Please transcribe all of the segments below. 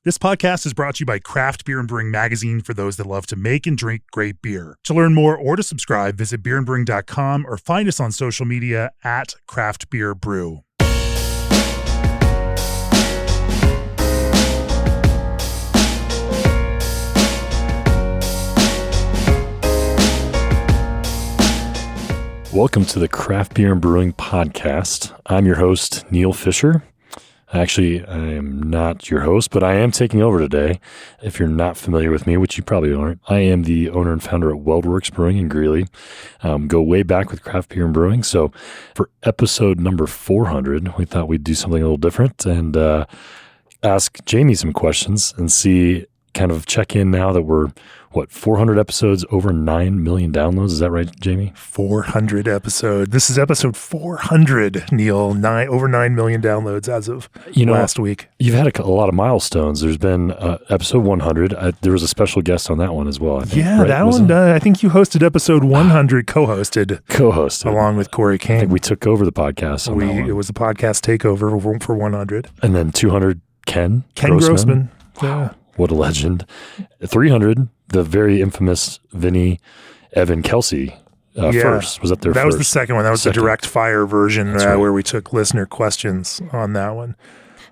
This podcast is brought to you by Craft Beer and Brewing Magazine for those that love to make and drink great beer. To learn more or to subscribe, visit beerandbrewing.com or find us on social media at Craft Beer Brew. Welcome to the Craft Beer and Brewing Podcast. I'm your host, Neil Fisher. Actually, I am not your host, but I am taking over today. If you're not familiar with me, which you probably aren't, I am the owner and founder at Weldwerks Brewing in Greeley. Go way back with craft beer and brewing. So for episode number 400, we thought we'd do something a little different and ask Jamie some questions and see, kind of check in now that we're, 400 episodes, over 9 million downloads. Is that right, Jamie? 400 episode. This is episode 400, Neil. Over 9 million downloads as of last week. You've had a lot of milestones. There's been episode 100. There was a special guest on that one as well, I think. Yeah, right? that one, I think you hosted episode 100, co-hosted. Along with Corey King. I think we took over the podcast on that one. It was a podcast takeover for 100. And then 200, Ken Grossman. Yeah. What a legend. 300, the very infamous Vinny Evan Kelsey first. Was that their first? That was the second one. That was the direct fire version where we took listener questions on that one.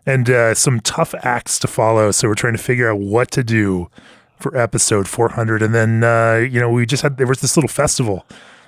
And some tough acts to follow. So we're trying to figure out what to do for episode 400. And then, there was this little festival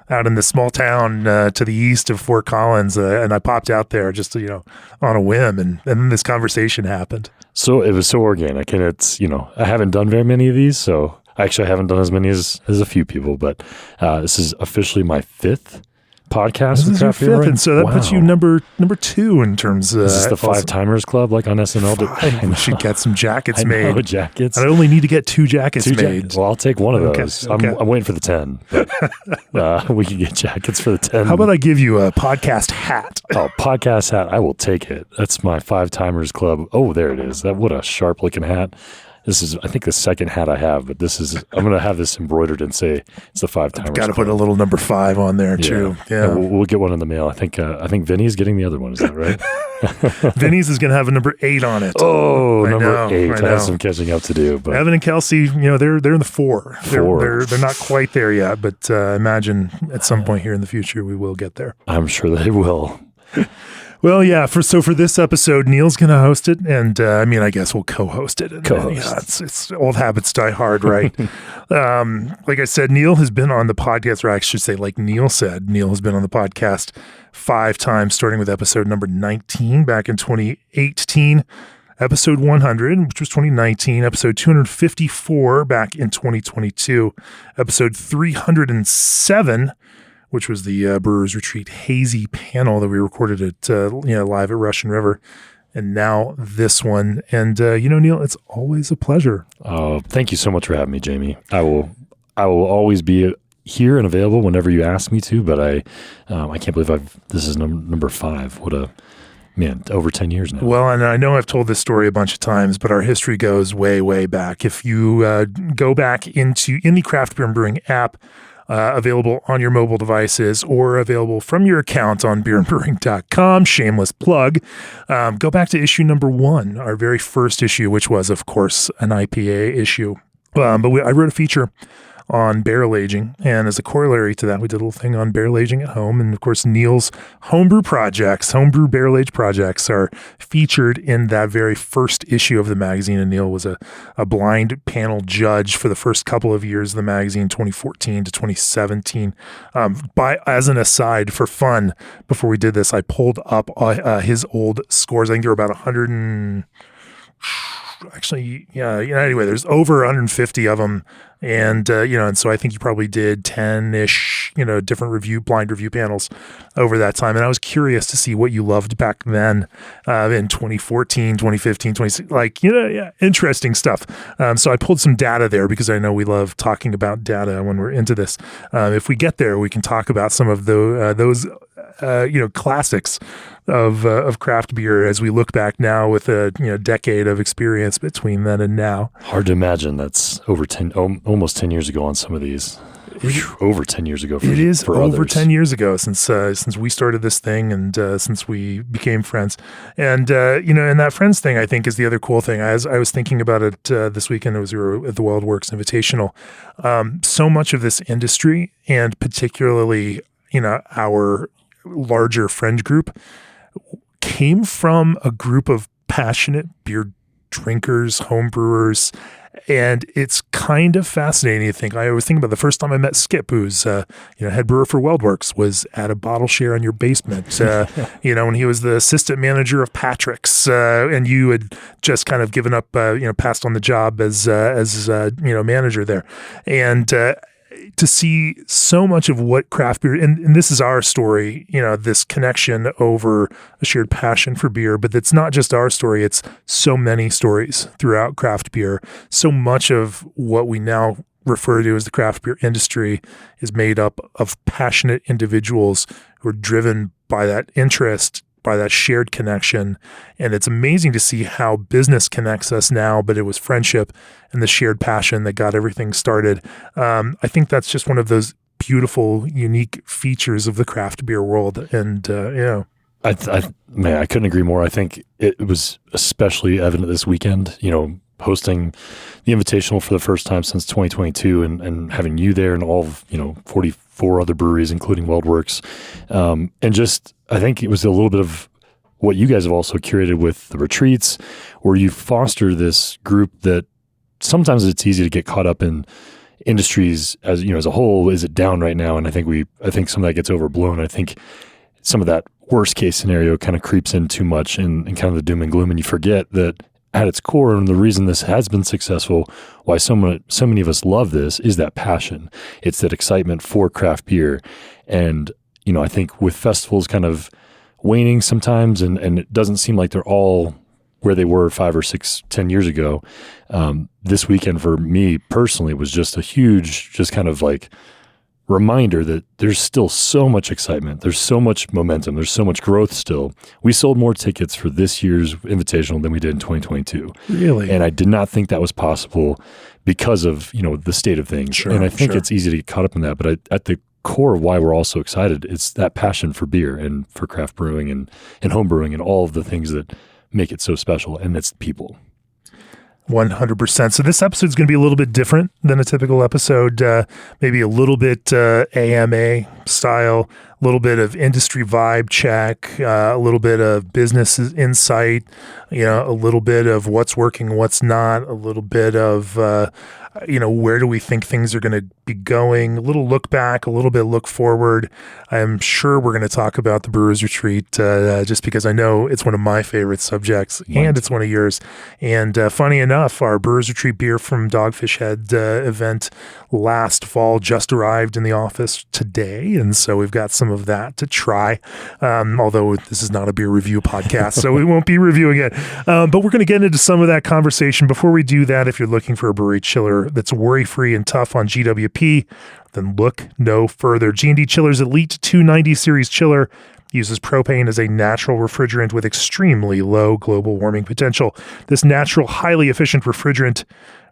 out in the small town to the east of Fort Collins. And I popped out there just, on a whim. And then this conversation happened. So it was so organic, and it's, I haven't done very many of these, so actually I haven't done as many as a few people, but this is officially my fifth podcast. This is your fifth, and so that puts you number 2 in terms of... Is this the Five Timers Club, like on SNL? We should get some jackets made. I know, jackets. I only need to get 2 jackets made. Well, I'll take one of those. Okay. I'm waiting for the 10. But, we can get jackets for the 10. How about I give you a podcast hat? Oh, podcast hat. I will take it. That's my Five Timers Club. Oh, there it is. What a sharp looking hat. This is, I think, the second hat I have, but I'm going to have this embroidered and say it's the Five Timers. Got to put a little number 5 on there too. Yeah, we'll get one in the mail. I think Vinny's getting the other one. Is that right? Vinny's is going to have a number 8 on it. Oh, number 8. I have some catching up to do. But Evan and Kelsey, they're in the 4. They're not quite there yet, but imagine at some point here in the future we will get there. I'm sure they will. Well, yeah. For this episode, Neil's going to host it, and I guess we'll co-host it. It's old habits die hard, right? Like I said, Neil has been on the podcast, or I should say, like Neil said, Neil has been on the podcast 5 times, starting with episode number 19 back in 2018, episode 100, which was 2019, episode 254 back in 2022, episode 307. Which was the Brewers Retreat Hazy panel that we recorded at live at Russian River, and now this one. And Neil, it's always a pleasure. Thank you so much for having me, Jamie. I will always be here and available whenever you ask me to. But I can't believe this is number 5. What a man! Over 10 years now. Well, and I know I've told this story a bunch of times, but our history goes way, way back. If you go back in the Craft Beer and Brewing app. Available on your mobile devices or available from your account on beerandbrewing.com. Shameless plug. Go back to issue number 1, our very first issue, which was, of course, an IPA issue. I wrote a feature on barrel aging, and as a corollary to that, we did a little thing on barrel aging at home. And of course, Neil's homebrew barrel age projects are featured in that very first issue of the magazine. And Neil was a blind panel judge for the first couple of years of the magazine, 2014 to 2017. As an aside, for fun, before we did this, I pulled up his old scores. I think there were about 100 anyway, there's over 150 of them. And, and so I think you probably did 10-ish, different blind review panels over that time. And I was curious to see what you loved back then in 2014, 2015, 2016, interesting stuff. So I pulled some data there because I know we love talking about data when we're into this. If we get there, we can talk about some of those classics of craft beer as we look back now with a decade of experience between then and now. Hard to imagine that's almost 10 years ago on some of these. Over 10 years ago. It is for over others. 10 years ago since we started this thing and since we became friends. And, and that friends thing, I think, is the other cool thing. As I was thinking about it this weekend, we were at the Weldwerks Invitational. So much of this industry, and particularly, our larger friend group, came from a group of passionate beer drinkers, homebrewers. And it's kind of fascinating to think. I always think about the first time I met Skip, who's head brewer for Weldwerks, was at a bottle share in your basement. When he was the assistant manager of Patrick's, and you had just kind of given up, passed on the job as manager there, and to see so much of what craft beer, and this is our story, this connection over a shared passion for beer, but it's not just our story, it's so many stories throughout craft beer. So much of what we now refer to as the craft beer industry is made up of passionate individuals who are driven by that interest, by that shared connection. And it's amazing to see how business connects us now, but it was friendship and the shared passion that got everything started. I think that's just one of those beautiful, unique features of the craft beer world. And, I couldn't agree more. I think it was especially evident this weekend, hosting the Invitational for the first time since 2022 and having you there and all of, 44 other breweries, including Weldwerks. And just, I think it was a little bit of what you guys have also curated with the retreats, where you foster this group that sometimes it's easy to get caught up in industries as a whole. Is it down right now? And I think some of that gets overblown. I think some of that worst case scenario kind of creeps in too much and kind of the doom and gloom. And you forget that at its core, and the reason this has been successful, why so many of us love this, is that passion. It's that excitement for craft beer. And, I think with festivals kind of waning sometimes, and it doesn't seem like they're all where they were 5 or 6, 10 years ago, this weekend for me personally was just a huge, just kind of like reminder that there's still so much excitement. There's so much momentum. There's so much growth still. We sold more tickets for this year's Invitational than we did in 2022. Really? And I did not think that was possible because of, the state of things. Sure, and I think it's easy to get caught up in that. But at the core of why we're all so excited, it's that passion for beer and for craft brewing and home brewing and all of the things that make it so special. And it's people. 100%. So this episode is going to be a little bit different than a typical episode, maybe a little bit AMA style, a little bit of industry vibe check, a little bit of business insight, a little bit of what's working, what's not, a little bit of, where do we think things are going to be going, a little look back, a little bit look forward. I'm sure we're going to talk about the Brewers Retreat just because I know it's one of my favorite subjects and it's one of yours. And funny enough, our Brewers Retreat beer from Dogfish Head event last fall just arrived in the office today. And so we've got some of that to try, although this is not a beer review podcast, so we won't be reviewing it. But we're going to get into some of that conversation. Before we do that, if you're looking for a brewery chiller that's worry-free and tough on GWP, then look no further. G&D Chiller's Elite 290 Series chiller uses propane as a natural refrigerant with extremely low global warming potential. This natural, highly efficient refrigerant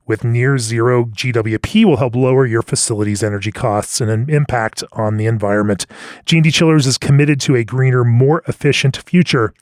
with near zero GWP will help lower your facility's energy costs and an impact on the environment. G&D Chillers is committed to a greener, more efficient future.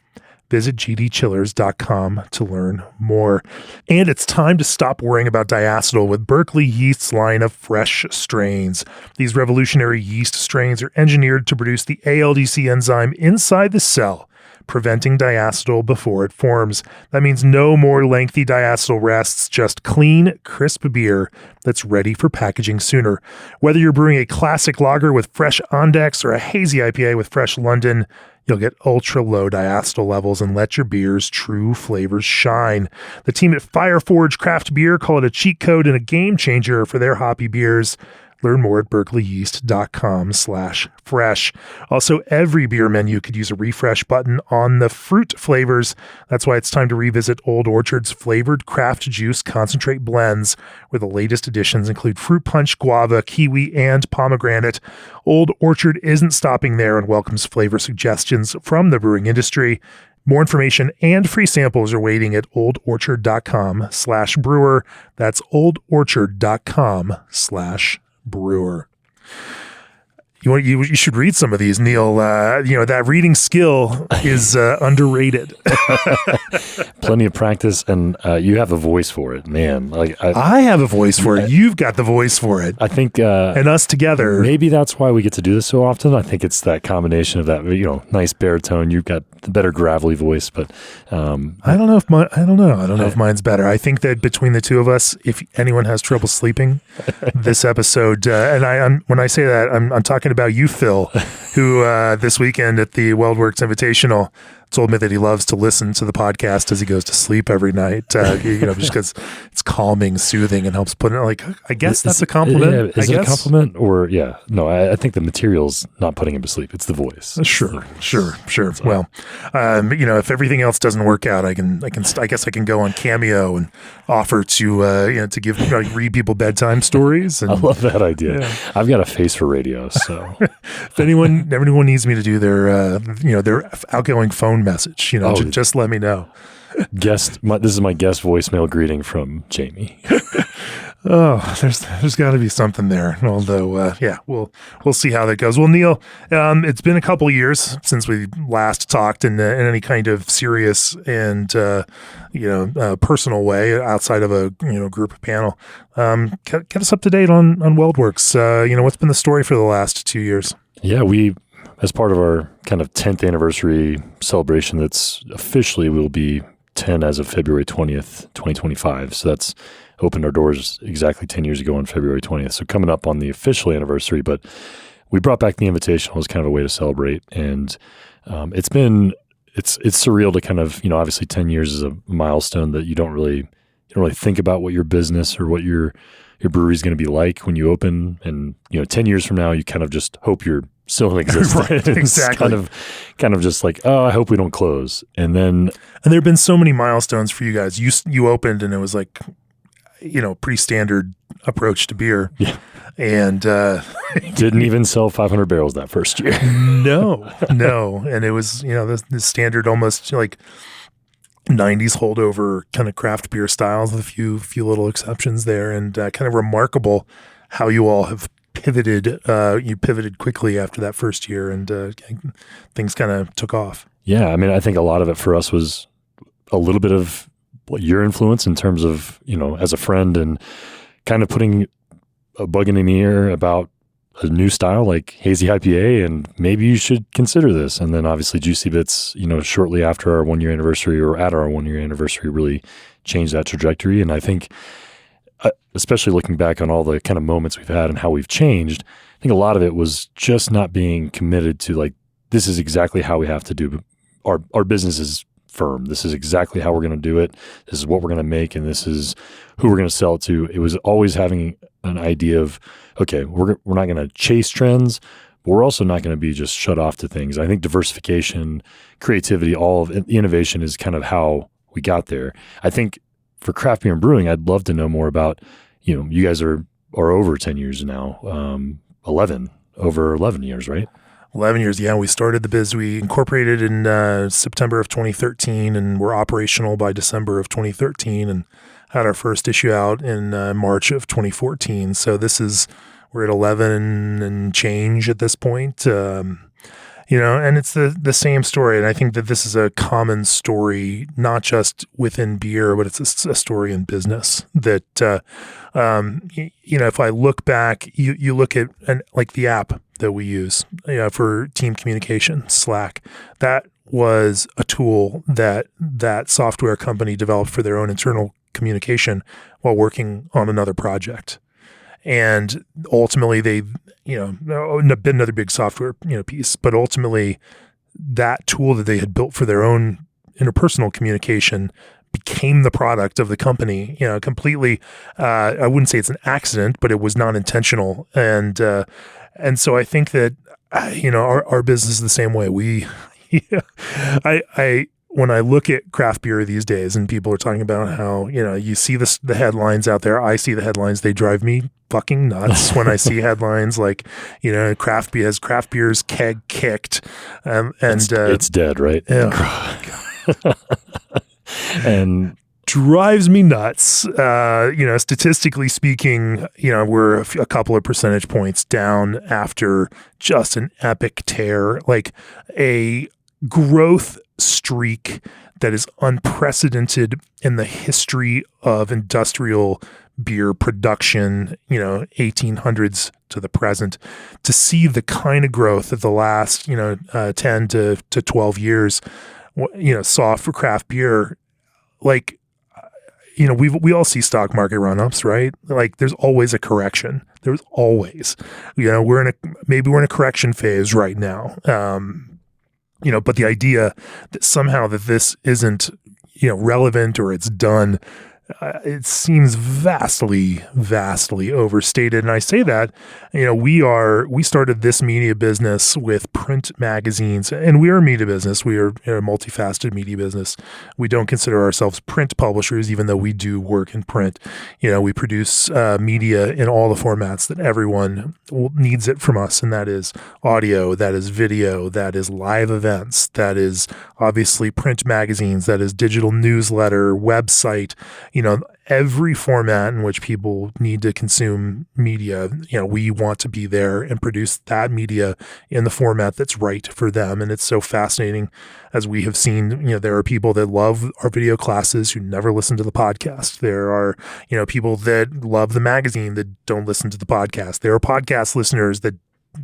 Visit gdchillers.com to learn more. And it's time to stop worrying about diacetyl with Berkeley Yeast's line of fresh strains. These revolutionary yeast strains are engineered to produce the ALDC enzyme inside the cell, preventing diacetyl before it forms. That means no more lengthy diacetyl rests, just clean, crisp beer that's ready for packaging sooner. Whether you're brewing a classic lager with fresh Ondex or a hazy IPA with fresh London, you'll get ultra-low diacetyl levels and let your beer's true flavors shine. The team at Fireforge Craft Beer call it a cheat code and a game changer for their hoppy beers. Learn more at berkeleyyeast.com/fresh. Also, every beer menu could use a refresh button on the fruit flavors. That's why it's time to revisit Old Orchard's flavored craft juice concentrate blends, where the latest additions include fruit punch, guava, kiwi, and pomegranate. Old Orchard isn't stopping there and welcomes flavor suggestions from the brewing industry. More information and free samples are waiting at oldorchard.com/brewer. That's oldorchard.com/brewer. You should read some of these, Neil. That reading skill is underrated. Plenty of practice, and you have a voice for it, man. I have a voice for it. You've got the voice for it. I think, and us together. Maybe that's why we get to do this so often. I think it's that combination of that, nice baritone. You've got the better gravelly voice, but I don't know if if mine's better. I think that between the two of us, if anyone has trouble sleeping, this episode, when I say that, I'm talking about you, Phil, who this weekend at the Weldwerks Invitational told me that he loves to listen to the podcast as he goes to sleep every night, just because it's calming, soothing, and helps put it, I guess that's a compliment. Is it a compliment or, no, I think the material's not putting him to sleep. It's the voice. Sure. Well, if everything else doesn't work out, I guess I can go on Cameo and offer to read people bedtime stories. And, I love that idea. Yeah. I've got a face for radio, so if everyone needs me to do their outgoing phone message, just let me know. This is my guest voicemail greeting from Jamie. Oh, there's got to be something there. Although, we'll see how that goes. Well, Neil, it's been a couple years since we last talked in any kind of serious and personal way outside of a group panel. Get us up to date on Weldwerks. What's been the story for the last 2 years? Yeah, we, as part of our kind of 10th anniversary celebration, that's officially will be 10 as of February 20th, 2025. So that's opened our doors exactly 10 years ago on February 20th. So coming up on the official anniversary, but we brought back the Invitational as kind of a way to celebrate. And it's surreal to kind of, obviously 10 years is a milestone that you don't really think about what your business or what your brewery is going to be like when you open. And, 10 years from now, you kind of just hope you're still in existence. Right, exactly. Kind of just like, oh, I hope we don't close. And there have been so many milestones for you guys. You opened and it was like, pretty standard approach to beer. Yeah. And didn't even sell 500 barrels that first year. No. And it was, the standard almost like 90s holdover kind of craft beer styles with a few little exceptions there, and kind of remarkable how you all have pivoted. You pivoted quickly after that first year, and things kind of took off. Yeah. I mean, I think a lot of it for us was a little bit of your influence in terms of, as a friend, and kind of putting a bug in the ear about a new style like hazy IPA, and maybe you should consider this. And then obviously Juicy Bits, shortly after our 1 year anniversary, or at our 1 year anniversary, really changed that trajectory. And I think, especially looking back on all the kind of moments we've had and how we've changed, I think a lot of it was just not being committed to like, this is exactly how we have to do our business is firm. This is exactly how we're going to do it. This is what we're going to make, and this is who we're going to sell it to. It was always having an idea of, okay, we're not going to chase trends, but we're also not going to be just shut off to things. I think diversification, creativity, all of innovation is kind of how we got there. I think for craft beer and brewing, I'd love to know more about, you guys are over 10 years now, over 11 years, right? 11 years, yeah. We started the biz. We incorporated in September of 2013, and we're operational by December of 2013, and had our first issue out in March of 2014. So we're at 11 and change at this point. And it's the same story. And I think that this is a common story, not just within beer, but it's a story in business that, if I look back, you look at like the app that we use for team communication, Slack, that was a tool that software company developed for their own internal communication while working on another project. And ultimately they, another big software, piece, but ultimately that tool that they had built for their own interpersonal communication became the product of the company, completely. I wouldn't say it's an accident, but it was not intentional. And so I think that, our business is the same way. When I look at craft beer these days and people are talking about how, you see the headlines out there, I see the headlines, they drive me fucking nuts when I see headlines like, craft beer's keg kicked. It's dead, right? Yeah. And drives me nuts. Statistically speaking, we're a couple of percentage points down after just an epic tear, like a growth streak that is unprecedented in the history of industrial beer production, 1800s to the present. To see the kind of growth that the last, 10 to 12 years, saw for craft beer, like, we all see stock market run-ups, right? Like there's always a correction. There's always, we're in a correction phase right now. But the idea that somehow that this isn't, relevant or it's done, it seems vastly, vastly overstated. And I say that, we started this media business with print magazines, and we are a media business. We are a multifaceted media business. We don't consider ourselves print publishers, even though we do work in print. We produce media in all the formats that everyone needs it from us. And that is audio, that is video, that is live events, that is obviously print magazines, that is digital newsletter, website, every format in which people need to consume media, we want to be there and produce that media in the format that's right for them. And it's so fascinating, as we have seen, there are people that love our video classes who never listen to the podcast. There are, people that love the magazine that don't listen to the podcast. There are podcast listeners that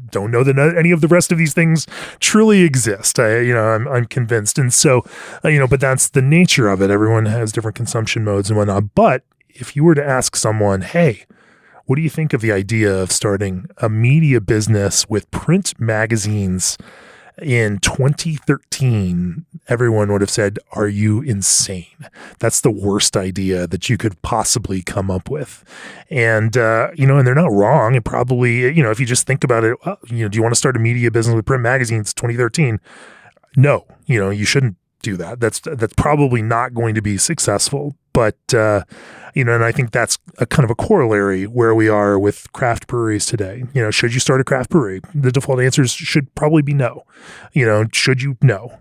don't know that any of the rest of these things truly exist. I'm convinced. And so, but that's the nature of it. Everyone has different consumption modes and whatnot. But if you were to ask someone, hey, what do you think of the idea of starting a media business with print magazines in 2013, everyone would have said, are you insane? That's the worst idea that you could possibly come up with. And, and they're not wrong. And probably, if you just think about it, well, do you want to start a media business with print magazines 2013? No, you shouldn't do that. That's probably not going to be successful. But, and I think that's a kind of a corollary where we are with craft breweries today. Should you start a craft brewery? The default answers should probably be no. Should you? No.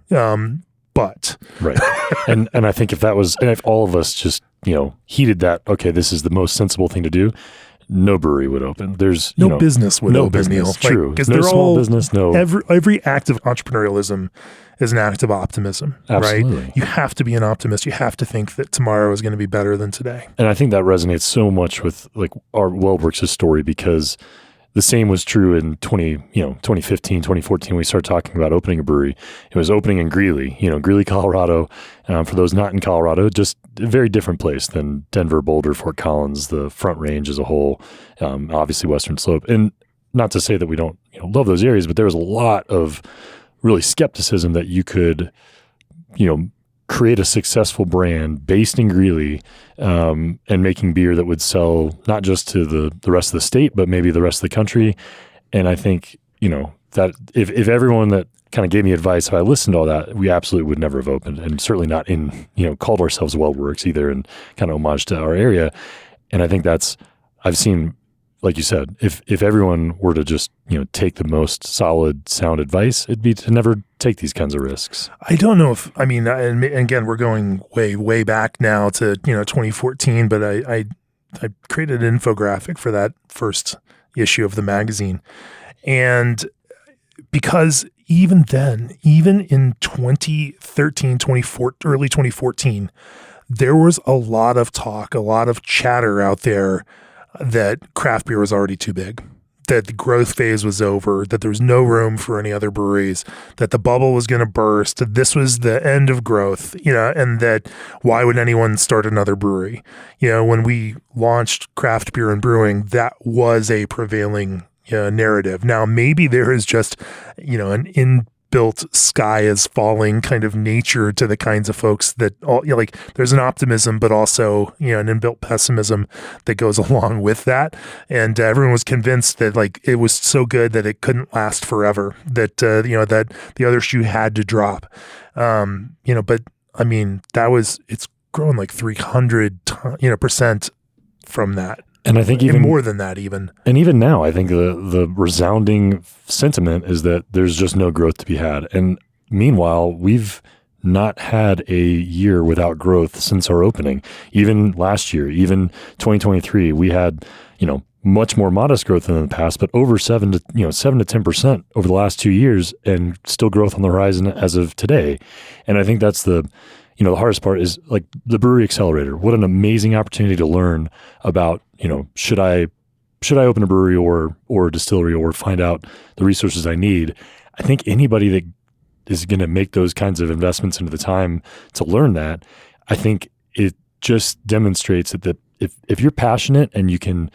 But. Right. And I think if all of us just, heeded that, okay, this is the most sensible thing to do, no brewery would open. There's no business would open, business, Neil. True. Because no they're small all business, no. Every act of entrepreneurialism is an act of optimism, Absolutely. Right? You have to be an optimist. You have to think that tomorrow is going to be better than today. And I think that resonates so much with like our Weldwerks' story, because the same was true in 2015, 2014, we started talking about opening a brewery. It was opening in Greeley, Greeley, Colorado. For those not in Colorado, just a very different place than Denver, Boulder, Fort Collins, the Front Range as a whole, obviously Western Slope. And not to say that we don't love those areas, but there was a lot of really skepticism that you could, create a successful brand based in Greeley and making beer that would sell not just to the rest of the state, but maybe the rest of the country. And I think, that if everyone that kind of gave me advice, if I listened to all that, we absolutely would never have opened, and certainly not in, called ourselves Weldwerks either, and kind of homage to our area. And I think I've seen, like you said, if everyone were to just, take the most solid, sound advice, it'd be to never take these kinds of risks. I don't know and again, we're going way, way back now to, 2014, but I created an infographic for that first issue of the magazine. And because even then, even in 2013, early 2014, there was a lot of talk, a lot of chatter out there that craft beer was already too big, that the growth phase was over, that there was no room for any other breweries, that the bubble was going to burst, that this was the end of growth, and that why would anyone start another brewery? When we launched craft beer and brewing, that was a prevailing narrative. Now, maybe there is just, an inbuilt sky is falling kind of nature to the kinds of folks that like there's an optimism, but also, an inbuilt pessimism that goes along with that. And everyone was convinced that like it was so good that it couldn't last forever, that, that the other shoe had to drop. But I mean, it's grown like 300% from that. And I think even more than that, even. And even now, I think the resounding sentiment is that there's just no growth to be had. And meanwhile, we've not had a year without growth since our opening. Even last year, even 2023, we had, much more modest growth than in the past, but over 7 to 10% over the last 2 years, and still growth on the horizon as of today. And I think that's the hardest part is like the Brewery Accelerator. What an amazing opportunity to learn about, should I open a brewery or a distillery or find out the resources I need? I think anybody that is going to make those kinds of investments into the time to learn that, I think it just demonstrates that if you're passionate and you can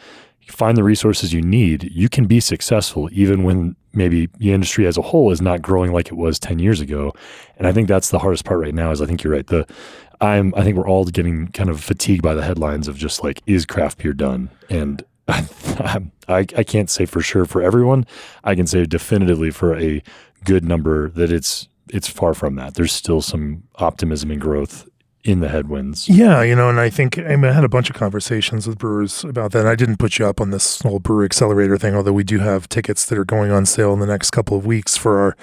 find the resources you need, you can be successful even when maybe the industry as a whole is not growing like it was 10 years ago. And I think that's the hardest part right now is I think you're right. I think we're all getting kind of fatigued by the headlines of just like, is craft beer done? And I can't say for sure for everyone. I can say definitively for a good number that it's far from that. There's still some optimism and growth in the headwinds. Yeah, and I think I had a bunch of conversations with brewers about that. And I didn't put you up on this whole Brewery Accelerator thing, although we do have tickets that are going on sale in the next couple of weeks for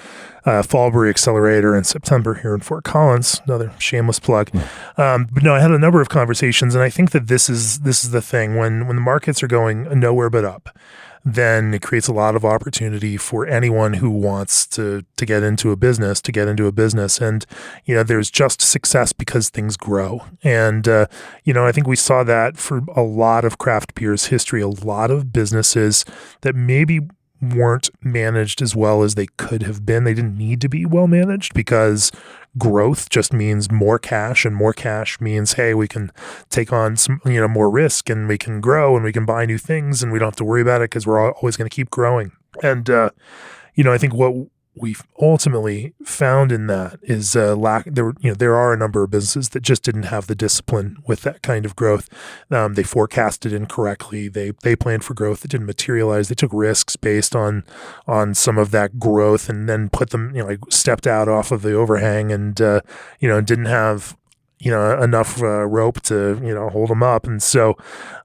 our Fall Brewery Accelerator in September here in Fort Collins. Another shameless plug. But no, I had a number of conversations, and I think that this is the thing. When the markets are going nowhere but up, then it creates a lot of opportunity for anyone who wants to get into a business, And, there's just success because things grow. And, I think we saw that for a lot of craft beer's history, a lot of businesses that maybe weren't managed as well as they could have been. They didn't need to be well managed because growth just means more cash, and more cash means, hey, we can take on some, more risk, and we can grow, and we can buy new things, and we don't have to worry about it because we're always going to keep growing. And, I think what we've ultimately found in that is there are a number of businesses that just didn't have the discipline with that kind of growth. They forecasted incorrectly. They planned for growth that didn't materialize. They took risks based on some of that growth, and then put them, stepped out off of the overhang, and didn't have enough rope to hold them up. And so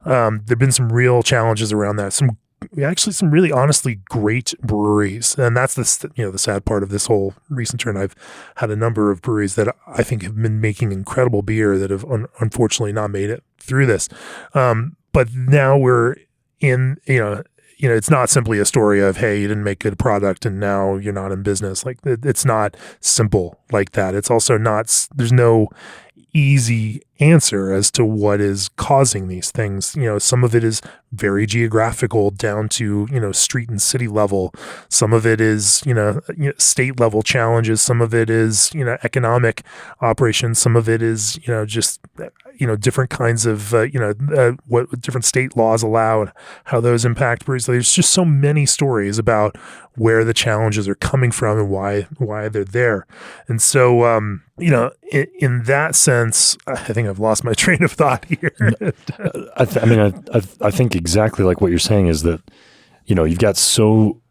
there've been some real challenges around that. Some really honestly great breweries. And that's the sad part of this whole recent trend. I've had a number of breweries that I think have been making incredible beer that have unfortunately not made it through this. But now we're in, it's not simply a story of, hey, you didn't make good product and now you're not in business. Like it's not simple like that. It's also not, there's no easy answer as to what is causing these things. Some of it is very geographical down to, street and city level. Some of it is, state level challenges. Some of it is, economic operations. Some of it is, just, different kinds of, what different state laws allow and how those impact breweries. There's just so many stories about where the challenges are coming from and why they're there. And so, in that sense, I think I've lost my train of thought here. I think exactly like what you're saying is that, you've got so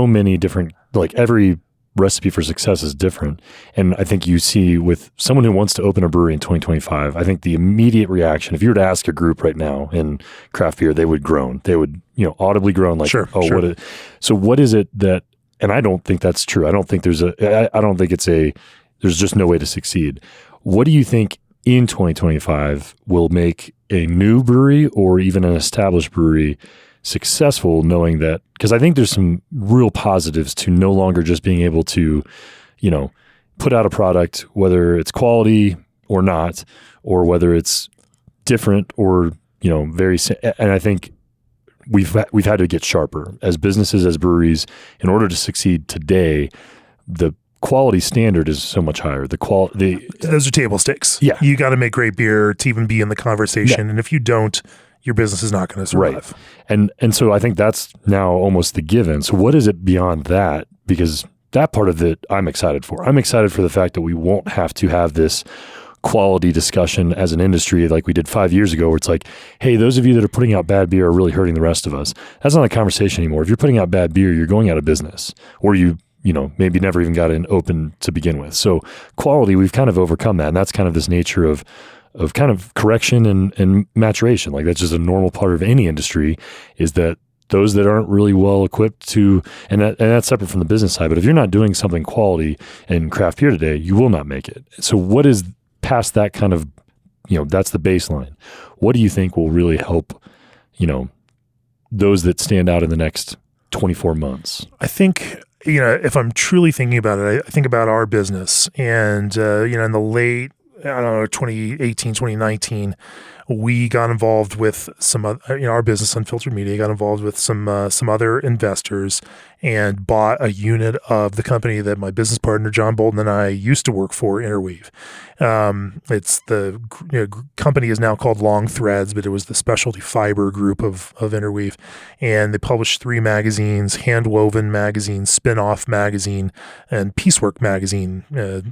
many different, like every recipe for success is different. And I think you see with someone who wants to open a brewery in 2025, I think the immediate reaction, if you were to ask a group right now in craft beer, they would groan. They would, audibly groan like, sure. So what is it that, and I don't think that's true. I don't think there's just no way to succeed. What do you think in 2025 will make a new brewery or even an established brewery successful, knowing that, because I think there's some real positives to no longer just being able to, put out a product, whether it's quality or not, or whether it's different or, and I think we've had to get sharper as businesses, as breweries, in order to succeed today. The quality standard is so much higher. Those are table stakes. Yeah. You got to make great beer to even be in the conversation. Yeah. And if you don't, your business is not going to survive. Right. And so I think that's now almost the given. So what is it beyond that? Because that part of it I'm excited for. I'm excited for the fact that we won't have to have this quality discussion as an industry like we did 5 years ago, where it's like, hey, those of you that are putting out bad beer are really hurting the rest of us. That's not a conversation anymore. If you're putting out bad beer, you're going out of business, or you maybe never even got in open to begin with. So quality, we've kind of overcome that. And that's kind of this nature of kind of correction and maturation. Like that's just a normal part of any industry, is that those that aren't really well equipped to, and that's separate from the business side, but if you're not doing something quality in craft beer today, you will not make it. So what is past that kind of, that's the baseline. What do you think will really help, those that stand out in the next 24 months? I think, if I'm truly thinking about it, I think about our business and, in the late, 2018, 2019, we got involved with some, our business, Unfiltered Media, got involved with some other investors and bought a unit of the company that my business partner, John Bolton, and I used to work for, Interweave. It's the company is now called Long Threads, but it was the specialty fiber group of Interweave. And they published 3 magazines: Handwoven Magazine, Spin-Off Magazine, and Piecework Magazine.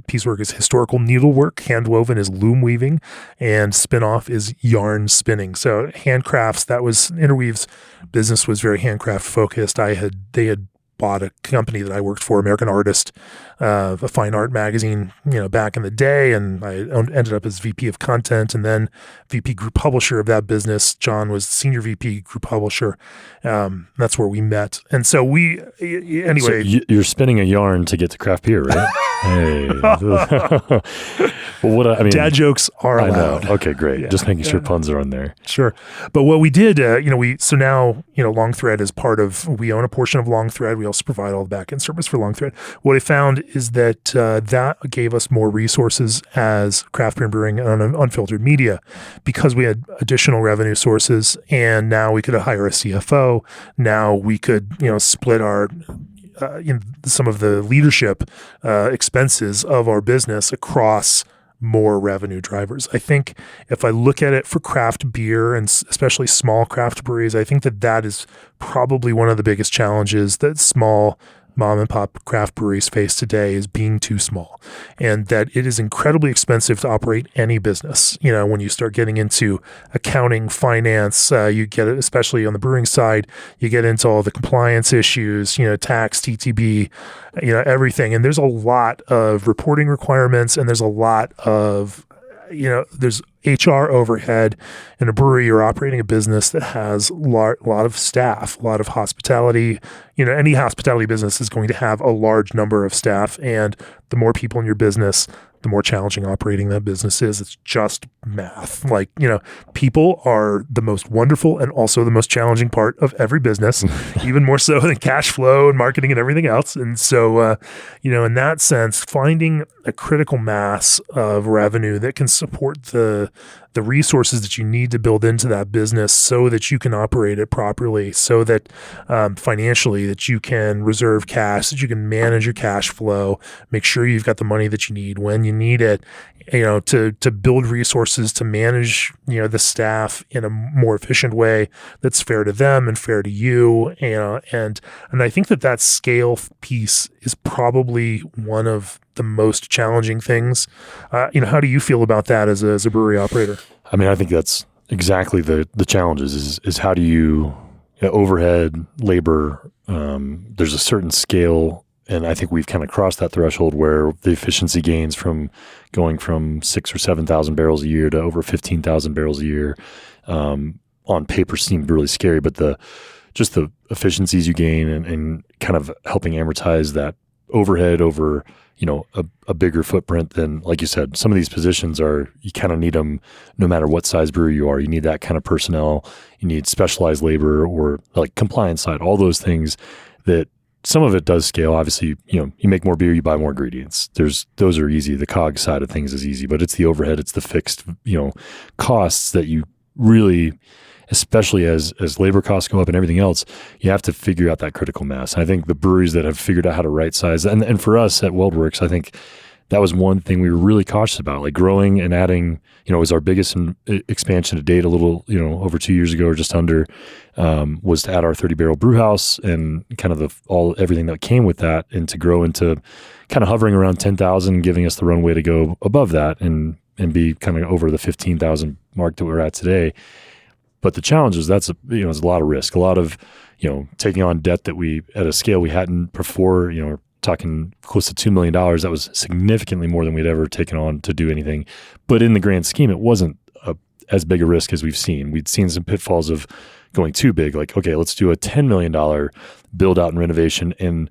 Piecework is historical needlework, Handwoven is loom weaving, and Spin-Off is yarn spinning. So handcrafts, that was Interweave's business, was very handcraft focused. They had bought a company that I worked for, American Artist, a fine art magazine, back in the day, and I ended up as VP of content and then VP group publisher of that business. John was senior VP group publisher. That's where we met. And so anyway. So you're spinning a yarn to get to craft beer, right? Hey. Well, dad jokes are allowed. Okay, great. Yeah, just making sure puns are on there. Sure. But what we did, so now, Long Thread is we own a portion of Long Thread. We also provide all the back-end service for Long Thread. What I found is that that gave us more resources as craft beer brewing and Unfiltered Media, because we had additional revenue sources, and now we could hire a CFO. Now we could, split our some of the leadership expenses of our business across more revenue drivers. I think if I look at it for craft beer, and especially small craft breweries, I think that is probably one of the biggest challenges that small mom and pop craft breweries face today, is being too small, and that it is incredibly expensive to operate any business. When you start getting into accounting, finance, you get it, especially on the brewing side, you get into all the compliance issues, tax, TTB, everything. And there's a lot of reporting requirements, and there's a lot of, there's HR overhead in a brewery. You're operating a business that has a lot of staff, a lot of hospitality. Any hospitality business is going to have a large number of staff, and the more people in your business, the more challenging operating that business is. It's just math. People are the most wonderful and also the most challenging part of every business, even more so than cash flow and marketing and everything else. And so, in that sense, finding a critical mass of revenue that can support the resources that you need to build into that business so that you can operate it properly, so that financially that you can reserve cash, that you can manage your cash flow, make sure you've got the money that you need when you need it, to build resources to manage, the staff in a more efficient way that's fair to them and fair to you. And I think that scale piece is probably one of the most challenging things. How do you feel about that as a brewery operator? I think that's exactly the challenges is how do you, overhead, labor, there's a certain scale, and I think we've kind of crossed that threshold where the efficiency gains from going from 6,000 or 7,000 barrels a year to over 15,000 barrels a year on paper seemed really scary, but the efficiencies you gain and kind of helping amortize that overhead over, a bigger footprint than, like you said, some of these positions you kind of need them no matter what size brewery you are. You need that kind of personnel. You need specialized labor or like compliance side, all those things that some of it does scale. Obviously, you make more beer, you buy more ingredients. Those are easy. The COGS side of things is easy, but it's the overhead, it's the fixed, costs that you really, especially as labor costs go up and everything else, you have to figure out that critical mass. And I think the breweries that have figured out how to right size, and for us at Weldwerks, I think that was one thing we were really cautious about, like growing and adding, was our biggest expansion to date a little, over 2 years ago or just under, was to add our 30 barrel brew house and kind of everything that came with that, and to grow into kind of hovering around 10,000, giving us the runway to go above that and be kind of over the 15,000 mark that we're at today. But the challenge is it's a lot of risk, a lot of, taking on debt that we, at a scale we hadn't before, we're talking close to $2 million. That was significantly more than we'd ever taken on to do anything. But in the grand scheme, it wasn't as big a risk as we've seen. We'd seen some pitfalls of going too big, like, okay, let's do a $10 million build out and renovation. And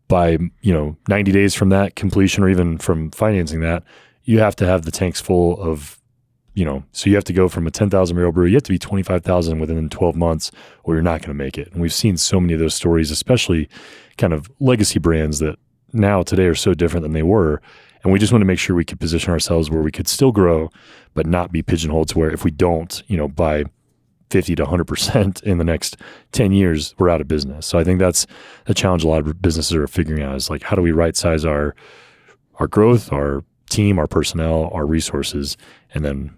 by, 90 days from that completion, or even from financing that, you have to have the tanks full of, so you have to go from a 10,000 barrel brewery, you have to be 25,000 within 12 months, or you're not going to make it. And we've seen so many of those stories, especially kind of legacy brands that now today are so different than they were. And we just want to make sure we could position ourselves where we could still grow, but not be pigeonholed to where if we don't, by 50 to 100% in the next 10 years, we're out of business. So I think that's a challenge a lot of businesses are figuring out, is like, how do we right size our growth, our team, our personnel, our resources, and then,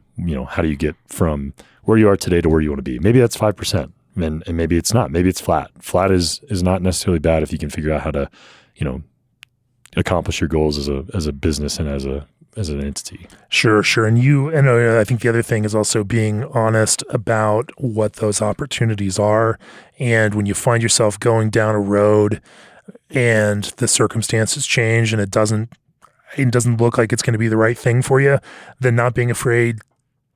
how do you get from where you are today to where you want to be? Maybe that's 5%, and maybe it's not. Maybe it's flat. Flat is not necessarily bad if you can figure out how to, accomplish your goals as a business and as an entity. Sure. And I think the other thing is also being honest about what those opportunities are. And when you find yourself going down a road and the circumstances change and it doesn't look like it's going to be the right thing for you, then not being afraid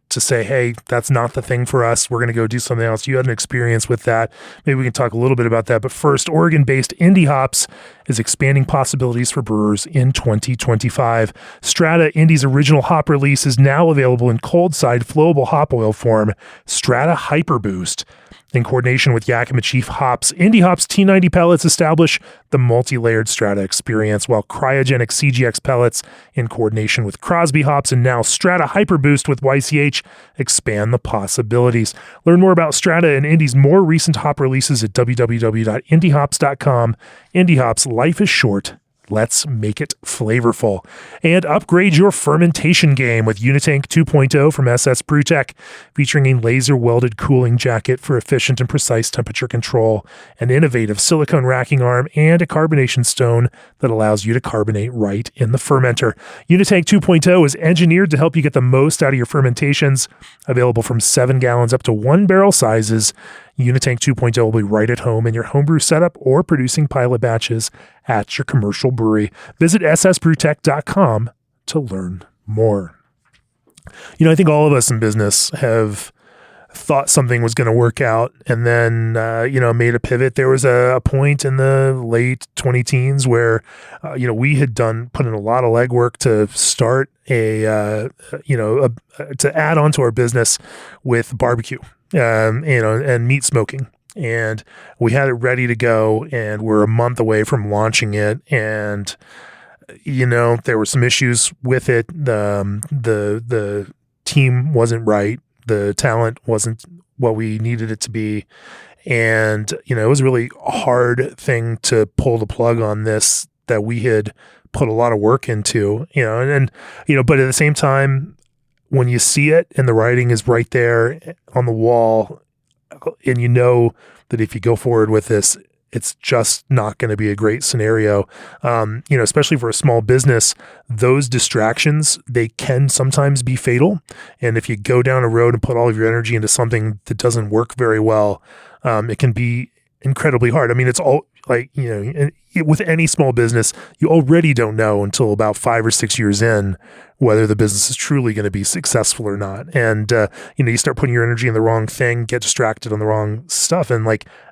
to say, hey, that's not the thing for us. We're going to go do something else. You had an experience with that. Maybe we can talk a little bit about that. But first, Oregon-based Indie Hops is expanding possibilities for brewers in 2025. Strata, Indie's original hop release, is now available in cold-side flowable hop oil form, Strata Hyper Boost. In coordination with Yakima Chief Hops, Indie Hops T90 pellets establish the multi-layered Strata experience, while cryogenic CGX pellets, in coordination with Crosby Hops and now Strata Hyper Boost with YCH, expand the possibilities. Learn more about Strata and Indie's more recent hop releases at www.indiehops.com. Indie Hops, life is short. Let's make it flavorful. And upgrade your fermentation game with Unitank 2.0 from SS Brewtech, featuring a laser-welded cooling jacket for efficient and precise temperature control, an innovative silicone racking arm, and a carbonation stone that allows you to carbonate right in the fermenter. Unitank 2.0 is engineered to help you get the most out of your fermentations, available from 7 gallons up to 1 barrel sizes. Unitank 2.0 will be right at home in your homebrew setup or producing pilot batches at your commercial brewery. Visit ssbrewtech.com to learn more. I think all of us in business have thought something was going to work out and then, made a pivot. There was a point in the late 20-teens where, we had put in a lot of legwork to start to add on to our business with barbecue. And meat smoking. And we had it ready to go, and we're a month away from launching it. And, there were some issues with it. The team wasn't right. The talent wasn't what we needed it to be. And, it was a really hard thing to pull the plug on this that we had put a lot of work into, but at the same time, when you see it and the writing is right there on the wall, and that if you go forward with this, it's just not going to be a great scenario. Especially for a small business, those distractions, they can sometimes be fatal. And if you go down a road and put all of your energy into something that doesn't work very well, it can be incredibly hard. I mean, it's all like, with any small business, you already don't know until about 5 or 6 years in whether the business is truly going to be successful or not. And, you start putting your energy in the wrong thing, get distracted on the wrong stuff. And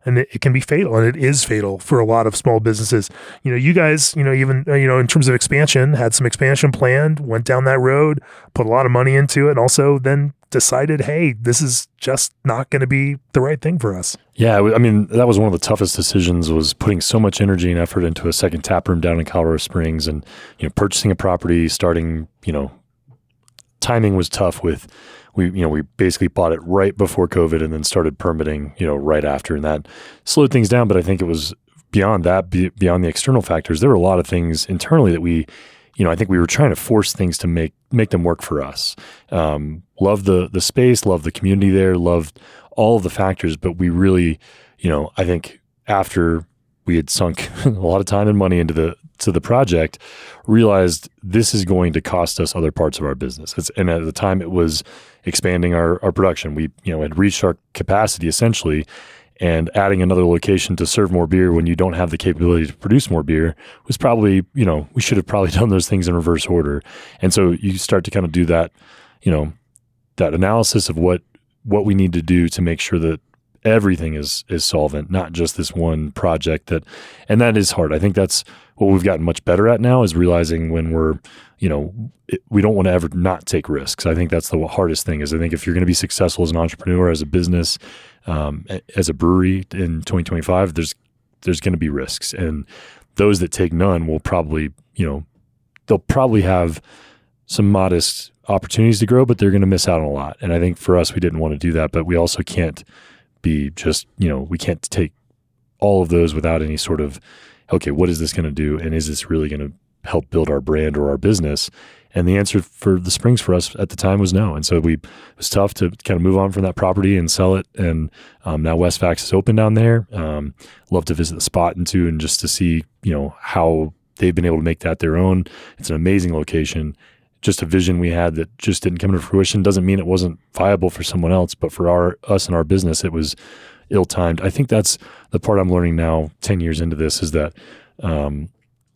it can be fatal, and it is fatal for a lot of small businesses. You guys, even, in terms of expansion, had some expansion planned, went down that road, put a lot of money into it, and also then decided, hey, this is just not going to be the right thing for us. Yeah, I mean, that was one of the toughest decisions, was putting so much energy and effort into a second tap room down in Colorado Springs, and purchasing a property, starting, timing was tough with, we basically bought it right before COVID and then started permitting, right after, and that slowed things down. But I think it was beyond that, beyond the external factors, there were a lot of things internally that we I think we were trying to force things to make them work for us. Love the space, love the community there, loved all of the factors, but we really, I think after we had sunk a lot of time and money into the project, realized this is going to cost us other parts of our business. And at the time, it was expanding our production. We had reached our capacity essentially, and adding another location to serve more beer when you don't have the capability to produce more beer was probably, we should have probably done those things in reverse order. And so you start to kind of do that, that analysis of what we need to do to make sure that everything is solvent, not just this one project and that is hard. I think that's what we've gotten much better at now, is realizing when we're, we don't want to ever not take risks. I think that's the hardest thing. Is I think if you're going to be successful as an entrepreneur, as a business, as a brewery in 2025, there's going to be risks, and those that take none will probably, they'll probably have some modest opportunities to grow, but they're going to miss out on a lot. And I think for us, we didn't want to do that, but we also can't be just, we can't take all of those without any sort of, okay, what is this going to do? And is this really going to help build our brand or our business? And the answer for the Springs for us at the time was no. And so it was tough to kind of move on from that property and sell it. And now Westvax is open down there. Love to visit the spot and just to see, how they've been able to make that their own. It's an amazing location. Just a vision we had that just didn't come to fruition. Doesn't mean it wasn't viable for someone else, but for us and our business, it was ill-timed. I think that's the part I'm learning now, 10 years into this, is that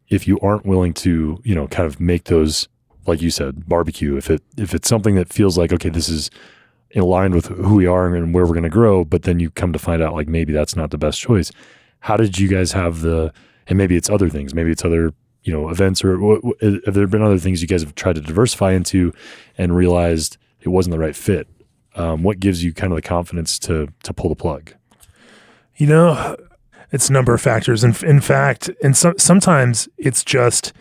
if you aren't willing to, kind of make those, like you said, barbecue, if it's something that feels like, okay, this is in line with who we are and where we're going to grow, but then you come to find out like maybe that's not the best choice. How did you guys have and maybe it's other things, maybe it's other, events, or have there been other things you guys have tried to diversify into and realized it wasn't the right fit? What gives you kind of the confidence to pull the plug? It's a number of factors. And in fact, sometimes it's just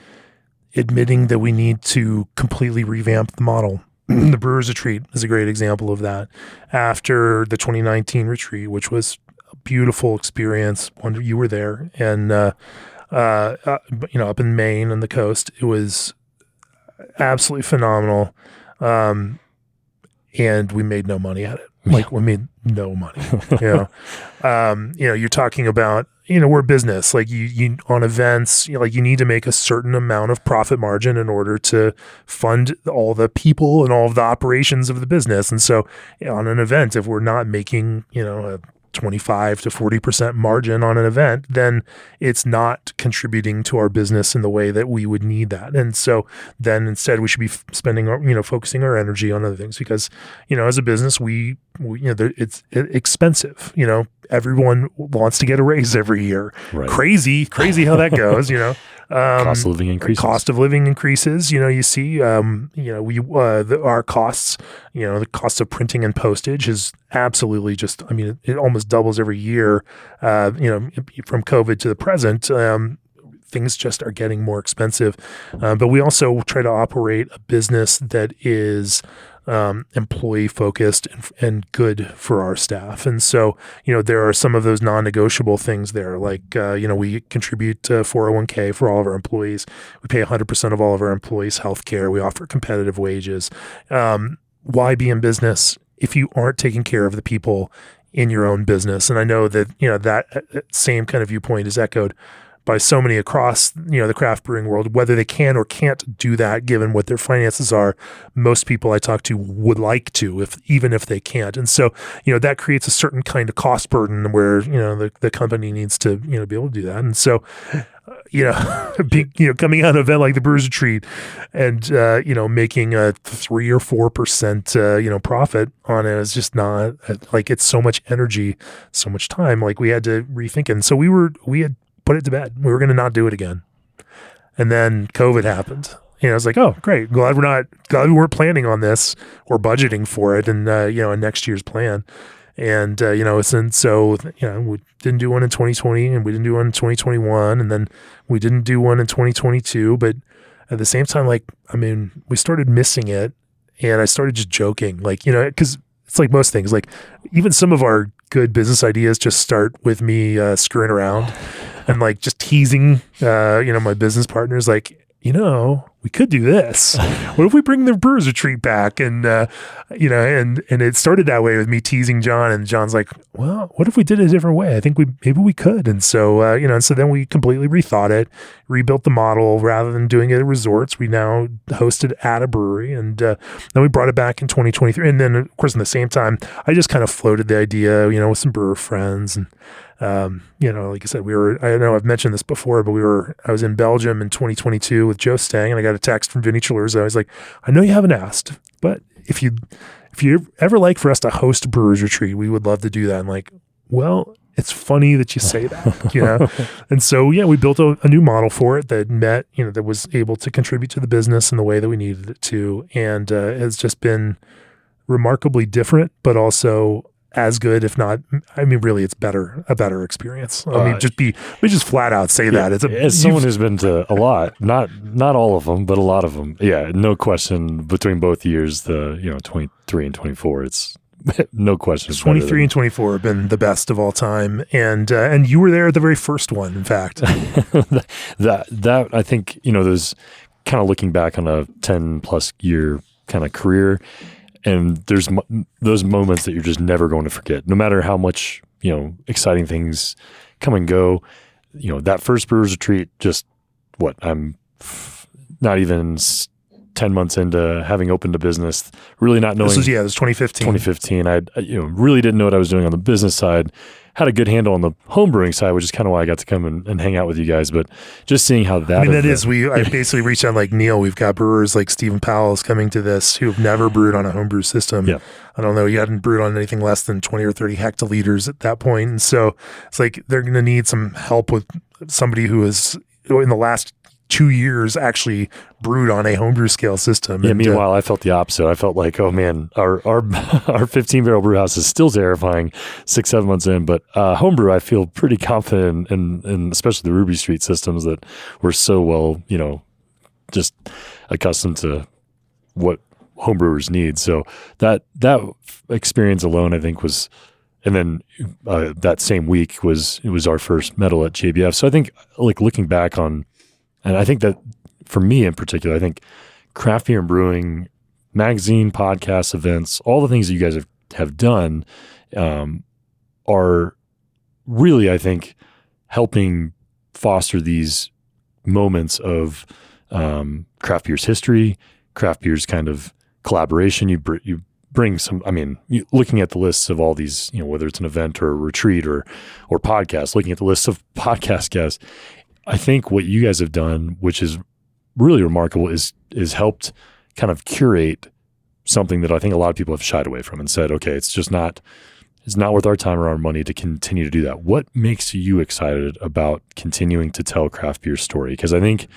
admitting that we need to completely revamp the model. The Brewers Retreat is a great example of that. After the 2019 retreat, which was a beautiful experience, you were there, and up in Maine on the coast, it was absolutely phenomenal. And we made no money at it. Like we made no money. You're talking about, we're a business. Like you on events, you need to make a certain amount of profit margin in order to fund all the people and all of the operations of the business. And so on an event, if we're not making, a 25 to 40% margin on an event, then it's not contributing to our business in the way that we would need that. And so then instead we should be spending, focusing our energy on other things, because, as a business, we it's expensive. Everyone wants to get a raise every year. Right. Crazy how that goes, Cost of living increases. Cost of living increases. You see, our costs, the cost of printing and postage is absolutely it almost doubles every year, from COVID to the present. Things just are getting more expensive. But we also try to operate a business that is employee focused and good for our staff. And so, there are some of those non-negotiable things there. Like, we contribute to 401k for all of our employees. We pay 100% of all of our employees healthcare. We offer competitive wages. Why be in business if you aren't taking care of the people in your own business? And I know that, that same kind of viewpoint is echoed by so many across, the craft brewing world. Whether they can or can't do that, given what their finances are, most people I talk to would like to, even if they can't. And so, that creates a certain kind of cost burden where, the company needs to, be able to do that. And so, coming out of an event like the Brewers Retreat and, making a 3 or 4%, profit on it is just not, like, it's so much energy, so much time. Like, we had to rethink it. And so we had put it to bed. We were going to not do it again. And then COVID happened. I was like, oh, great. Glad we weren't planning on this or budgeting for it and, in next year's plan. And, so we didn't do one in 2020 and we didn't do one in 2021. And then we didn't do one in 2022. But at the same time, we started missing it, and I started just joking, because it's like most things, like even some of our good business ideas just start with me screwing around and just teasing, my business partners, we we could do this. What if we bring the Brewers Retreat back? And, and it started that way with me teasing John, and John's like, well, what if we did it a different way? I think maybe we could. And so, and so then we completely rethought it, rebuilt the model. Rather than doing it at resorts, we now hosted at a brewery, and then we brought it back in 2023. And then, of course, in the same time, I just kind of floated the idea, with some brewer friends. And, like I said, I know I've mentioned this before, but I was in Belgium in 2022 with Joe Stang, and I got a text from Vinny Chilurza. I was like, I know you haven't asked, but if you ever like for us to host a Brewers Retreat, we would love to do that. And like, well, it's funny that you say that, And so, we built a new model for it that met, that was able to contribute to the business in the way that we needed it to. And has just been remarkably different, but also as good, if not, really, it's a better experience. We just flat out say that. As someone who's been to a lot, not all of them, but a lot of them. Yeah, no question between both years, the 23 and 24, it's no question. 23 and 24 have been the best of all time, and you were there at the very first one, in fact. that I think those kind of looking back on a 10+ year kind of career. And there's those moments that you're just never going to forget, no matter how much, exciting things come and go. That first Brewers Retreat, I'm not even 10 months into having opened a business, really not knowing. This was 2015. 2015. I really didn't know what I was doing on the business side. Had a good handle on the home brewing side, which is kind of why I got to come and hang out with you guys. But just seeing how that, I basically reached out like, Neil, we've got brewers like Stephen Powell is coming to this who've never brewed on a homebrew system. Yeah. I don't know. You hadn't brewed on anything less than 20 or 30 hectoliters at that point. And so it's like, they're going to need some help with somebody who is in the last 2 years actually brewed on a homebrew scale system. Yeah. Meanwhile, I felt the opposite. I felt like, oh man, our 15-barrel brew house is still terrifying 6-7 months in, but homebrew, I feel pretty confident in especially the Ruby Street systems that we're so well, just accustomed to what homebrewers need. So that experience alone, I think was, and then that same week it was our first medal at JBF. So I think like looking back on, and I think that for me in particular, I think craft beer and brewing, magazine, podcasts, events, all the things that you guys have done are really, I think, helping foster these moments of craft beer's history, craft beer's kind of collaboration. You bring some, looking at the lists of all these, whether it's an event or a retreat or podcast, looking at the lists of podcast guests, I think what you guys have done, which is really remarkable, is helped kind of curate something that I think a lot of people have shied away from and said, okay, it's not worth our time or our money to continue to do that. What makes you excited about continuing to tell craft beer's story? Because I think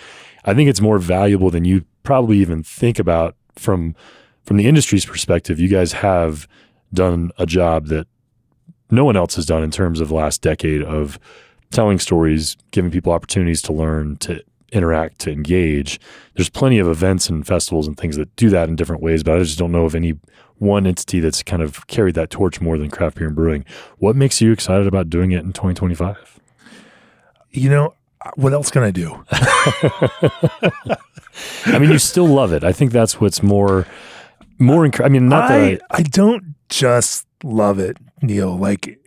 it's more valuable than you probably even think about from the industry's perspective. You guys have done a job that no one else has done in terms of the last decade of telling stories, giving people opportunities to learn, to interact, to engage. There's plenty of events and festivals and things that do that in different ways, but I just don't know of any one entity that's kind of carried that torch more than craft beer and brewing. What makes you excited about doing it in 2025? What else can I do? You still love it. I think that's what's more I don't just love it, Neil. Like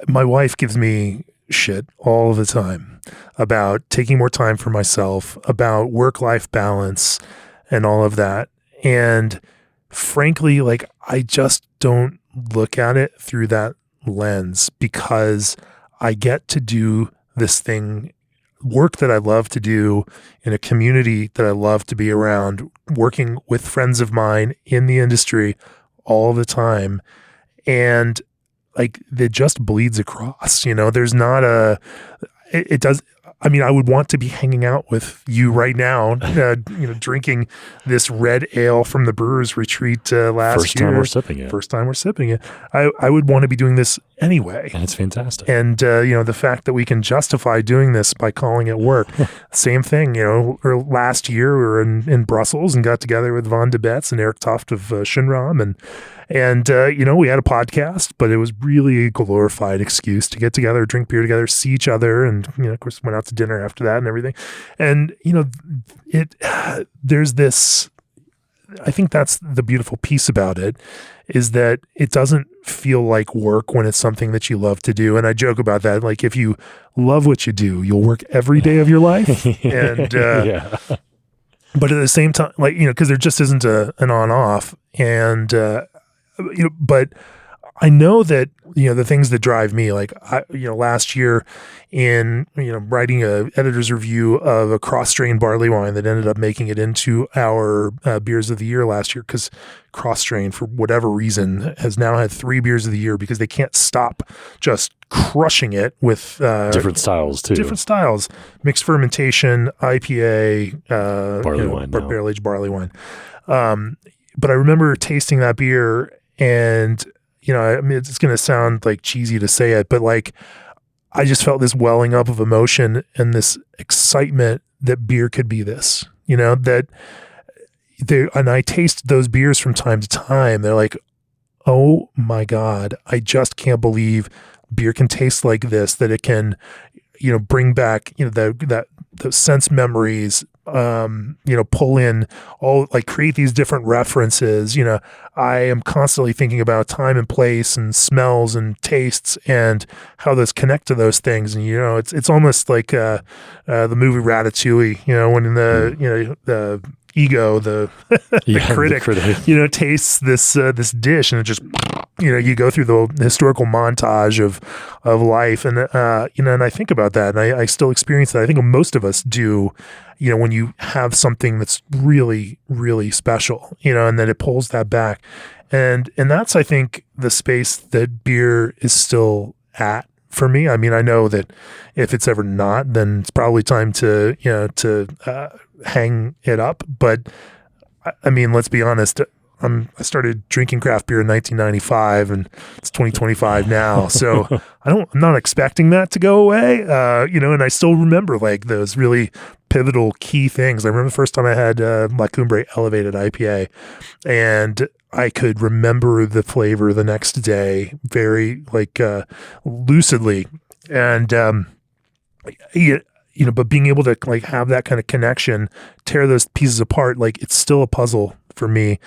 my wife gives me shit all the time about taking more time for myself, about work-life balance and all of that. And frankly, like, I just don't look at it through that lens, because I get to do this work that I love to do in a community that I love to be around, working with friends of mine in the industry all the time. And like, it just bleeds across, there's not it does. I would want to be hanging out with you right now, drinking this red ale from the Brewers Retreat last year. First time we're sipping it. First time we're sipping it. I would want to be doing this anyway. And it's fantastic. And, the fact that we can justify doing this by calling it work. Same thing, or last year we were in Brussels and got together with Von de Betz and Eric Toft of Shinram. And we had a podcast, but it was really a glorified excuse to get together, drink beer together, see each other. And, of course, went out to dinner after that and everything. And, there's this, I think that's the beautiful piece about it, is that it doesn't feel like work when it's something that you love to do. And I joke about that. Like, if you love what you do, you'll work every day of your life. And, yeah. But at the same time, like, because there just isn't an on-off. And, but I know that, the things that drive me, like, last year in, writing a editor's review of a cross-strain barley wine that ended up making it into our beers of the year last year, because cross-strain, for whatever reason, has now had 3 beers of the year because they can't stop just crushing it with different styles too. Different styles, mixed fermentation, IPA, barley wine, barrel-aged barley wine. But I remember tasting that beer, and it's going to sound like cheesy to say it, but like, I just felt this welling up of emotion and this excitement that beer could be this, and I taste those beers from time to time. They're like, oh my God, I just can't believe beer can taste like this, that it can, bring back, the sense memories, pull in all, like, create these different references. I am constantly thinking about time and place and smells and tastes and how those connect to those things. And, it's almost like the movie Ratatouille, when the ego, the critic, tastes this dish, and it just, you go through the historical montage of life. And, and I think about that, and I still experience that. I think most of us do, when you have something that's really, really special, and then it pulls that back. And that's, I think, the space that beer is still at for me. I mean, I know that if it's ever not, then it's probably time to hang it up. But I mean, let's be honest. I started drinking craft beer in 1995, and it's 2025 now. So I'm not expecting that to go away. And I still remember, like, those really pivotal key things. I remember the first time I had La Cumbre Elevated IPA, and I could remember the flavor the next day very, like, lucidly. And, but being able to, like, have that kind of connection, tear those pieces apart, like, it's still a puzzle for me.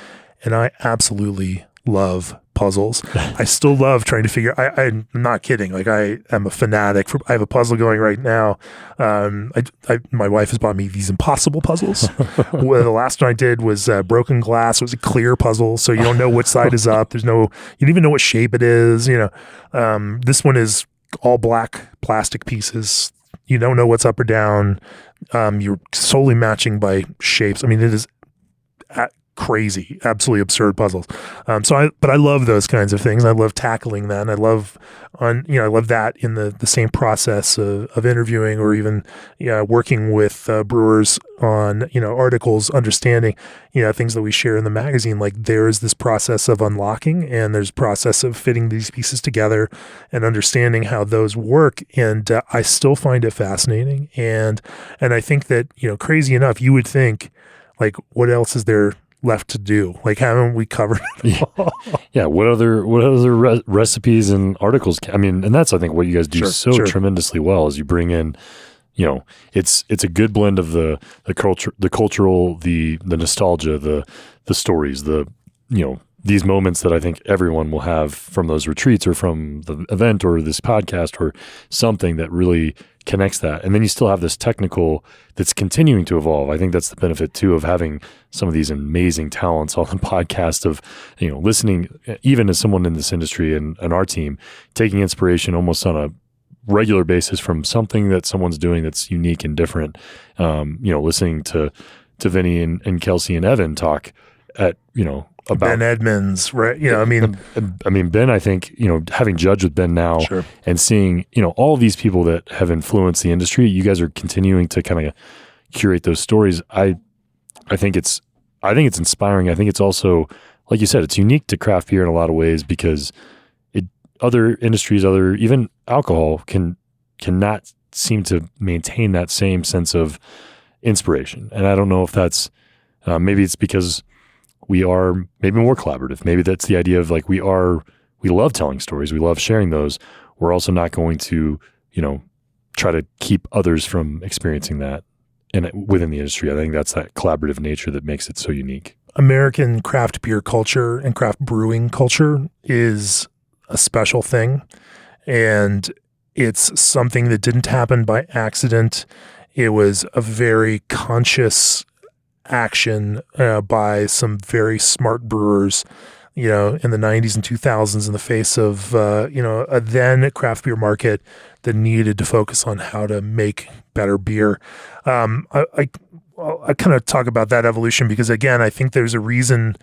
And I absolutely love puzzles. I still love trying to figure, I'm not kidding. Like, I am a fanatic I have a puzzle going right now. My wife has bought me these impossible puzzles. Well, the last one I did was broken glass. It was a clear puzzle. So you don't know which side is up. You don't even know what shape it is. This one is all black plastic pieces. You don't know what's up or down. You're solely matching by shapes. I mean, it is crazy, absolutely absurd puzzles. But I love those kinds of things. I love tackling that. And I love that in the same process of interviewing, or even working with brewers on articles, understanding things that we share in the magazine. Like, there's this process of unlocking, and there's process of fitting these pieces together and understanding how those work. And I still find it fascinating. And I think that crazy enough, you would think, like, what else is there left to do? Like, haven't we covered it all? Yeah. What other recipes and articles? I mean, and that's, I think, what you guys do tremendously well, is you bring in, it's a good blend of the culture, the cultural, the nostalgia, the stories, these moments that I think everyone will have from those retreats, or from the event, or this podcast, or something that really connects that. And then you still have this technical that's continuing to evolve. I think that's the benefit too of having some of these amazing talents on the podcast, of, listening, even as someone in this industry and our team, taking inspiration almost on a regular basis from something that someone's doing that's unique and different. Listening to Vinny and Kelsey and Evan talk at, about Ben Edmonds, right? I mean, Ben, I think, having judged with Ben now, and seeing, all these people that have influenced the industry, you guys are continuing to kind of curate those stories. I think it's inspiring. I think it's also, like you said, it's unique to craft beer in a lot of ways, because other industries, even alcohol cannot seem to maintain that same sense of inspiration. And I don't know if that's, maybe it's because we are maybe more collaborative. Maybe that's the idea of like, we love telling stories. We love sharing those. We're also not going to, try to keep others from experiencing that within the industry. I think that's that collaborative nature that makes it so unique. American craft beer culture and craft brewing culture is a special thing. And it's something that didn't happen by accident. It was a very conscious action by some very smart brewers, in the 90s and 2000s in the face of, a then craft beer market that needed to focus on how to make better beer. I kind of talk about that evolution because, again, I think there's a reason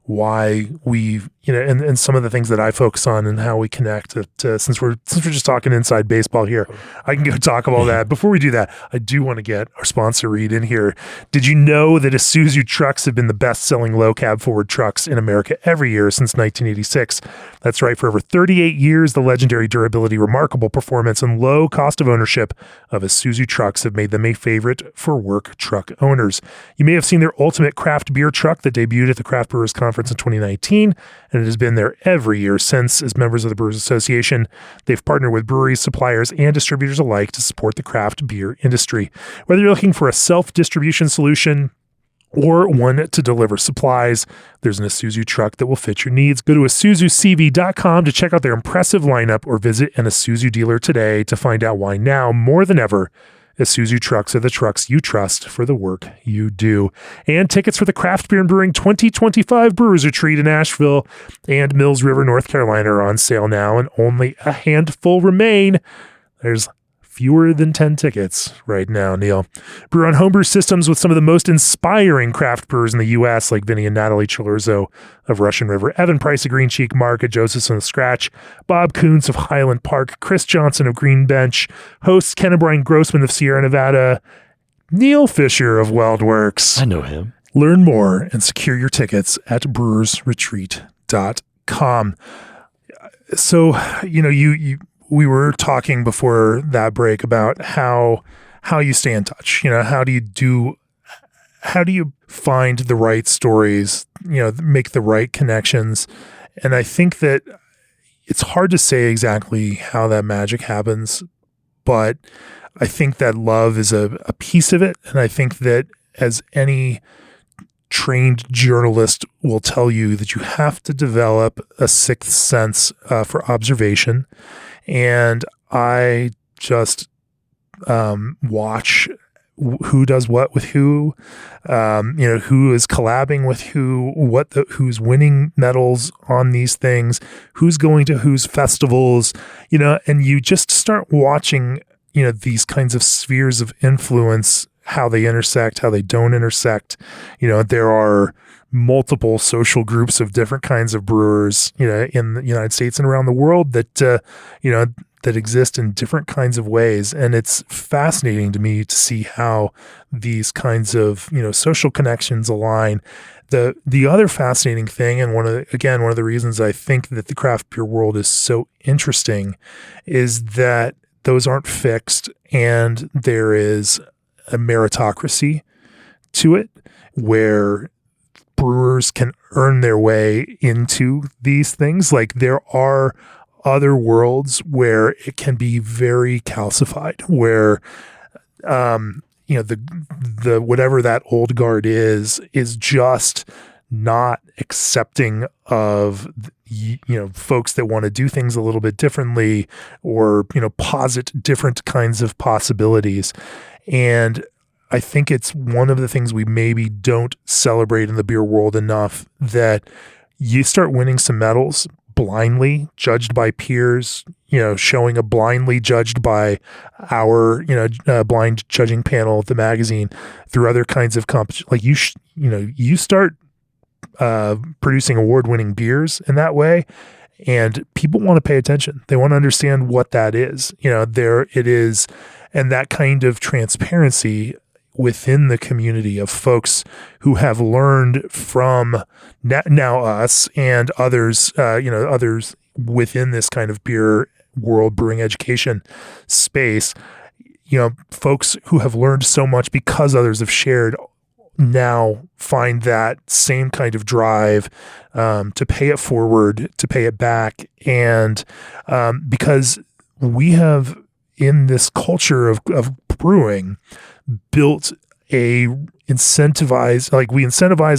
why we, and some of the things that I focus on and how we connect since we're just talking inside baseball here, I can go talk about that. Before we do that, I do want to get our sponsor Reed in here. Did you know that Isuzu trucks have been the best-selling low-cab forward trucks in America every year since 1986? That's right. For over 38 years, the legendary durability, remarkable performance, and low cost of ownership of Isuzu trucks have made them a favorite for work truck owners. You may have seen their ultimate craft beer truck that debuted at the Craft Brewers Conference in 2019, and it has been there every year since. As members of the Brewers Association, they've partnered with breweries, suppliers, and distributors alike to support the craft beer industry. Whether you're looking for a self-distribution solution or one to deliver supplies, there's an Isuzu truck that will fit your needs. Go to IsuzuCV.com to check out their impressive lineup or visit an Isuzu dealer today to find out why now, more than ever, Isuzu trucks are the trucks you trust for the work you do. And tickets for the Craft Beer and Brewing 2025 Brewers Retreat in Asheville and Mills River, North Carolina are on sale now, and only a handful remain. There's fewer than 10 tickets right now, Neil. Brew on homebrew systems with some of the most inspiring craft brewers in the U.S., like Vinny and Natalie Chilurzo of Russian River, Evan Price of Green Cheek, Mark at Josephson of Scratch, Bob Coons of Highland Park, Chris Johnson of Green Bench, hosts Ken and Brian Grossman of Sierra Nevada, Neil Fisher of Weldwerks. I know him. Learn more and secure your tickets at brewersretreat.com. So, we were talking before that break about how you stay in touch. How do you find the right stories, make the right connections? And I think that it's hard to say exactly how that magic happens, but I think that love is a piece of it. And I think that, as any trained journalist will tell you, that you have to develop a sixth sense for observation. And I just watch who does what with who, who is collabing with who, who's winning medals on these things, who's going to whose festivals, and you just start watching, these kinds of spheres of influence, how they intersect, how they don't intersect. There are multiple social groups of different kinds of brewers, in the United States and around the world that, that exist in different kinds of ways. And it's fascinating to me to see how these kinds of, social connections align. The other fascinating thing, and one of the reasons I think that the craft beer world is so interesting, is that those aren't fixed, and there is a meritocracy to it where brewers can earn their way into these things. Like, there are other worlds where it can be very calcified, where the whatever that old guard is just not accepting of folks that want to do things a little bit differently, or posit different kinds of possibilities. And I think it's one of the things we maybe don't celebrate in the beer world enough, that you start winning some medals blindly, judged by peers, showing a blindly judged by our, blind judging panel at the magazine, through other kinds of competition. Like, you start producing award-winning beers in that way, and people want to pay attention. They want to understand what that is. There it is. And that kind of transparency within the community of folks who have learned from now us and others, others within this kind of beer world, brewing education space, folks who have learned so much because others have shared now find that same kind of drive to pay it forward, to pay it back. And because we have, in this culture of brewing, built we incentivize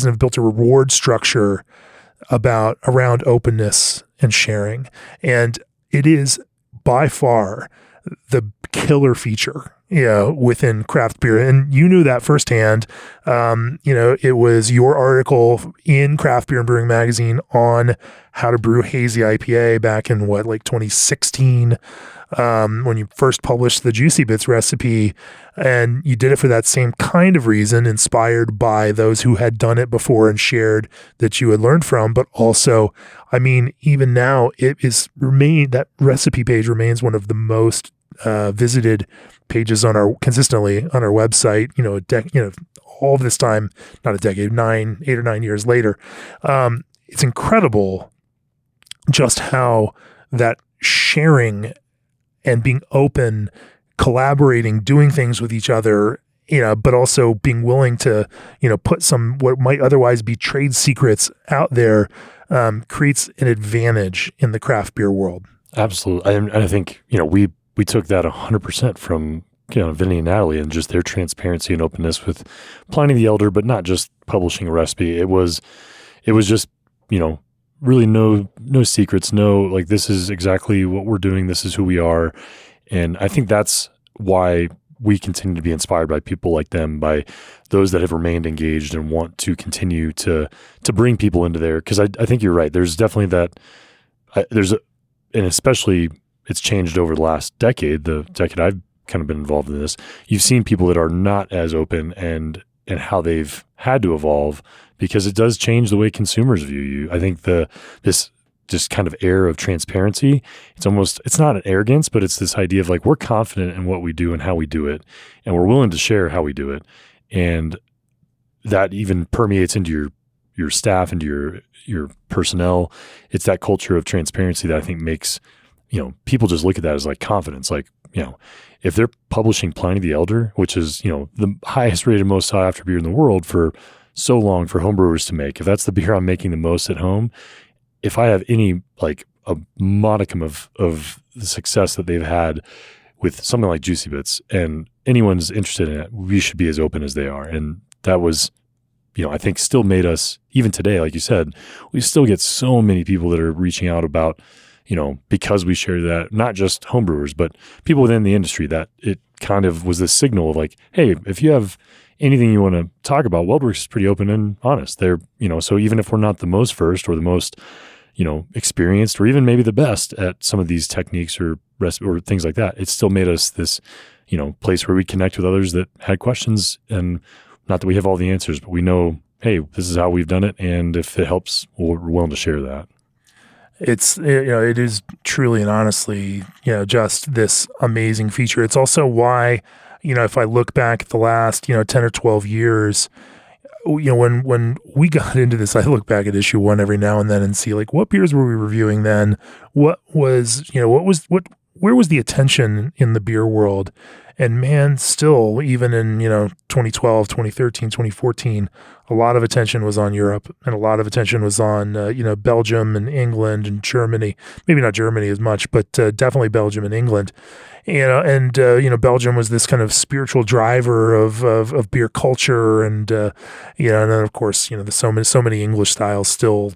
and have built a reward structure around openness and sharing. And it is by far the killer feature, within craft beer. And you knew that firsthand. It was your article in Craft Beer and Brewing Magazine on how to brew hazy IPA back in 2016, when you first published the Juicy Bits recipe. And you did it for that same kind of reason, inspired by those who had done it before and shared that you had learned from. But also, even now, that recipe page remains one of the most visited pages consistently on our website, all this time, not a decade, 8 or 9 years later. It's incredible just how that sharing and being open, collaborating, doing things with each other, but also being willing to, put some, what might otherwise be trade secrets out there, creates an advantage in the craft beer world. Absolutely. And I think, we took that 100% from, Vinny and Natalie, and just their transparency and openness with Pliny the Elder, but not just publishing a recipe. It was just, really no secrets, this is exactly what we're doing. This is who we are. And I think that's why we continue to be inspired by people like them, by those that have remained engaged and want to continue to bring people into there. Cause I think you're right. There's definitely and especially it's changed over the last decade, the decade I've kind of been involved in this. You've seen people that are not as open and how they've had to evolve, because it does change the way consumers view you. I think this just kind of air of transparency, it's not an arrogance, but it's this idea of we're confident in what we do and how we do it, and we're willing to share how we do it. And that even permeates into your staff, into your personnel. It's that culture of transparency that I think makes, people just look at that as confidence. If they're publishing Pliny the Elder, which is, the highest rated, most sought after beer in the world for so long for homebrewers to make, if that's the beer I'm making the most at home, if I have any, a modicum of the success that they've had with something like Juicy Bits, and anyone's interested in it, we should be as open as they are. And that was, I think still made us, even today, like you said, we still get so many people that are reaching out about, because we share that, not just homebrewers, but people within the industry, that it kind of was this signal of hey, if you have anything you want to talk about, Weldwerks is pretty open and honest. They're, so even if we're not the most versed or the most, experienced, or even maybe the best at some of these techniques or things like that, it still made us this, place where we connect with others that had questions. And not that we have all the answers, but we know, hey, this is how we've done it. And if it helps, we're willing to share that. It is truly and honestly, just this amazing feature. It's also why, if I look back at the last, 10 or 12 years, when we got into this, I look back at issue 1 every now and then and see what beers were we reviewing then? Where was the attention in the beer world? And man, still, even in, 2012, 2013, 2014, a lot of attention was on Europe, and a lot of attention was on, Belgium and England and Germany. Maybe not Germany as much, but definitely Belgium and England. And Belgium was this kind of spiritual driver of beer culture, and and then of course, there's so many English styles still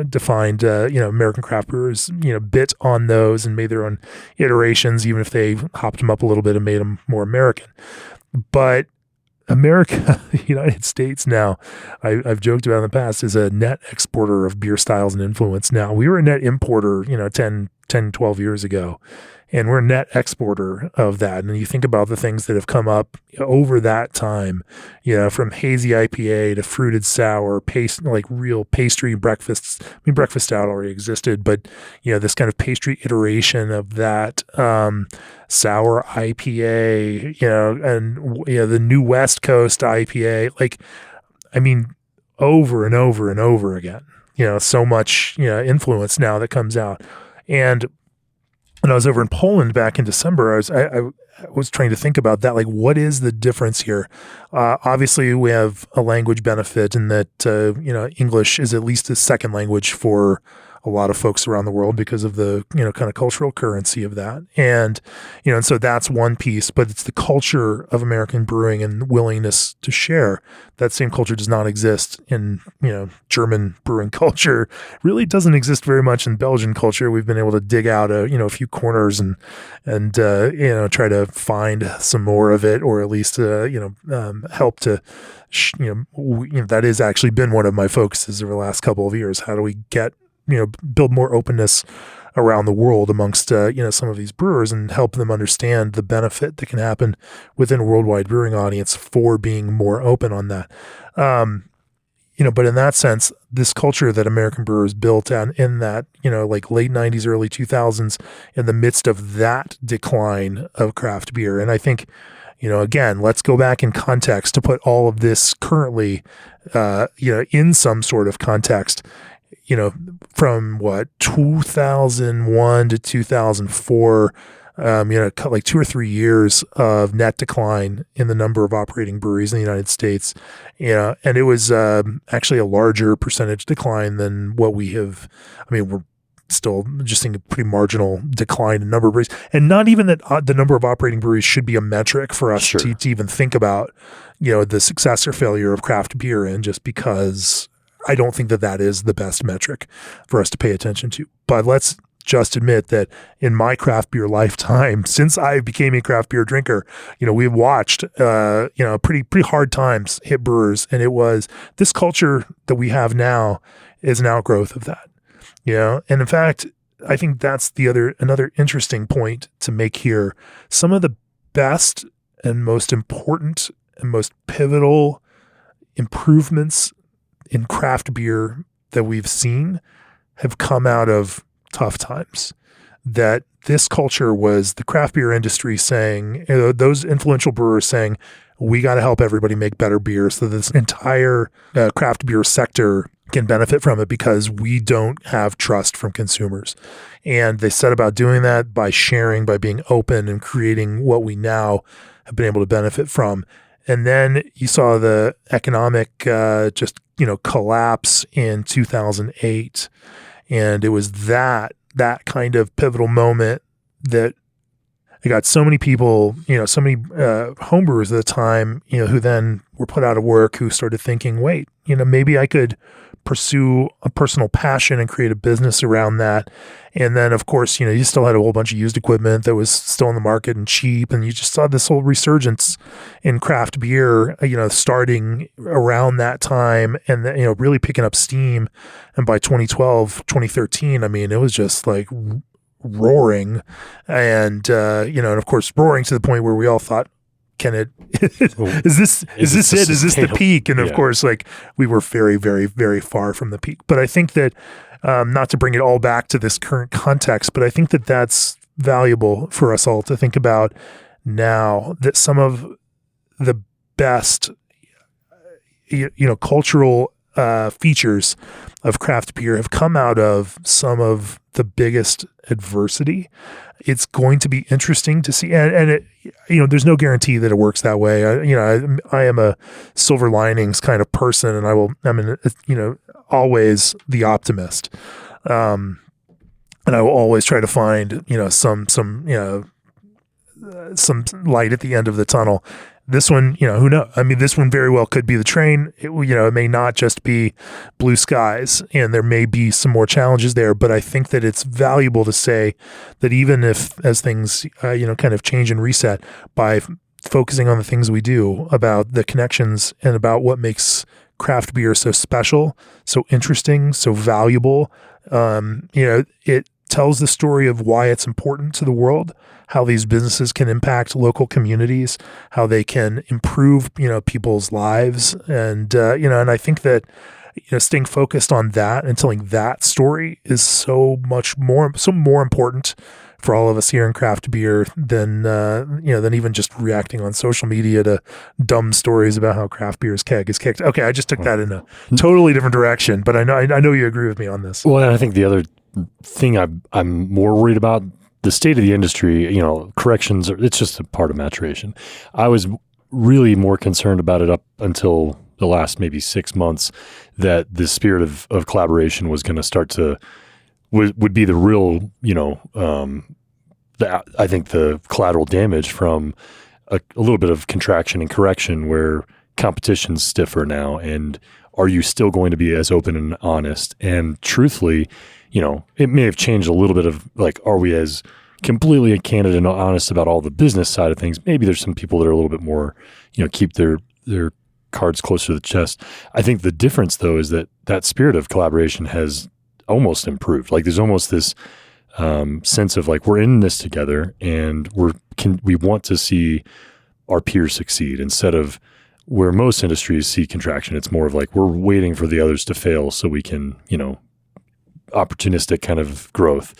defined, American craft brewers, bit on those and made their own iterations, even if they hopped them up a little bit and made them more American. But America, the United States now, I've joked about in the past, is a net exporter of beer styles and influence now. We were a net importer, 10, 12 years ago. And we're a net exporter of that. And you think about the things that have come up over that time, from hazy IPA to fruited sour, real pastry breakfasts. Breakfast stout already existed, but, this kind of pastry iteration of that, sour IPA, and, the new West Coast IPA, over and over and over again, so much, influence now that comes out. And when I was over in Poland back in December, I was trying to think about that. Like, what is the difference here? Obviously, we have a language benefit in that, English is at least a second language for a lot of folks around the world because of the, kind of cultural currency of that. And so that's one piece, but it's the culture of American brewing and willingness to share. That same culture does not exist in, German brewing culture. Really doesn't exist very much in Belgian culture. We've been able to dig out a few corners and try to find some more of it, or at least, help to, that has actually been one of my focuses over the last couple of years. How do we get, build more openness around the world amongst, some of these brewers and help them understand the benefit that can happen within a worldwide brewing audience for being more open on that. But in that sense, this culture that American brewers built in that, like late 90s, early 2000s, in the midst of that decline of craft beer. And I think, again, let's go back in context to put all of this currently, in some sort of context. From 2001 to 2004, like 2 or 3 years of net decline in the number of operating breweries in the United States. And it was actually a larger percentage decline than what we have. We're still just seeing a pretty marginal decline in number of breweries. And not even that the number of operating breweries should be a metric for us to even think about, the success or failure of craft beer in, just because I don't think that is the best metric for us to pay attention to. But let's just admit that in my craft beer lifetime, since I became a craft beer drinker, we've watched, pretty hard times hit brewers. And it was this culture that we have now is an outgrowth of that, And in fact, I think that's another interesting point to make here. Some of the best and most important and most pivotal improvements in craft beer that we've seen have come out of tough times. That this culture was the craft beer industry saying, those influential brewers saying, we got to help everybody make better beer so this entire craft beer sector can benefit from it because we don't have trust from consumers. And they set about doing that by sharing, by being open and creating what we now have been able to benefit from. And then you saw the economic collapse in 2008. And it was that kind of pivotal moment that I got so many people, so many homebrewers at the time, who then were put out of work, who started thinking, wait, maybe I could pursue a personal passion and create a business around that. And then, of course, you still had a whole bunch of used equipment that was still in the market and cheap. And you just saw this whole resurgence in craft beer, starting around that time and, really picking up steam. And by 2012, 2013, it was just like roaring and, and of course, roaring to the point where we all thought, is this it? Is this the peak? And of course, like we were very, very, very far from the peak. But I think that, not to bring it all back to this current context, but I think that that's valuable for us all to think about now, that some of the best, cultural features of craft beer have come out of some of the biggest adversity. It's going to be interesting to see, and it, there's no guarantee that it works that way. I am a silver linings kind of person, and I'm always the optimist, and I will always try to find some light at the end of the tunnel. This one, who knows? This one very well could be the train. It may not just be blue skies, and there may be some more challenges there. But I think that it's valuable to say that even if, as things, kind of change and reset, by focusing on the things we do, about the connections and about what makes craft beer so special, so interesting, so valuable, it tells the story of why it's important to the world, how these businesses can impact local communities, how they can improve, people's lives. And, and I think that, staying focused on that and telling that story is so more important for all of us here in craft beer than even just reacting on social media to dumb stories about how craft beer's keg is kicked. Okay. I just took that in a totally different direction, but I know you agree with me on this. Well, and I think the other thing I'm more worried about. The state of the industry, corrections, it's just a part of maturation. I was really more concerned about it up until the last maybe 6 months, that the spirit of collaboration was going to start to, would be the real, I think the collateral damage from a little bit of contraction and correction, where competition's stiffer now. And are you still going to be as open and honest? And truthfully, it may have changed a little bit of like, are we as completely candid and honest about all the business side of things? Maybe there's some people that are a little bit more, keep their cards closer to the chest. I think the difference though is that spirit of collaboration has almost improved. Like there's almost this sense of like, we're in this together and we want to see our peers succeed, instead of where most industries see contraction. It's more of like, we're waiting for the others to fail so we can, opportunistic kind of growth.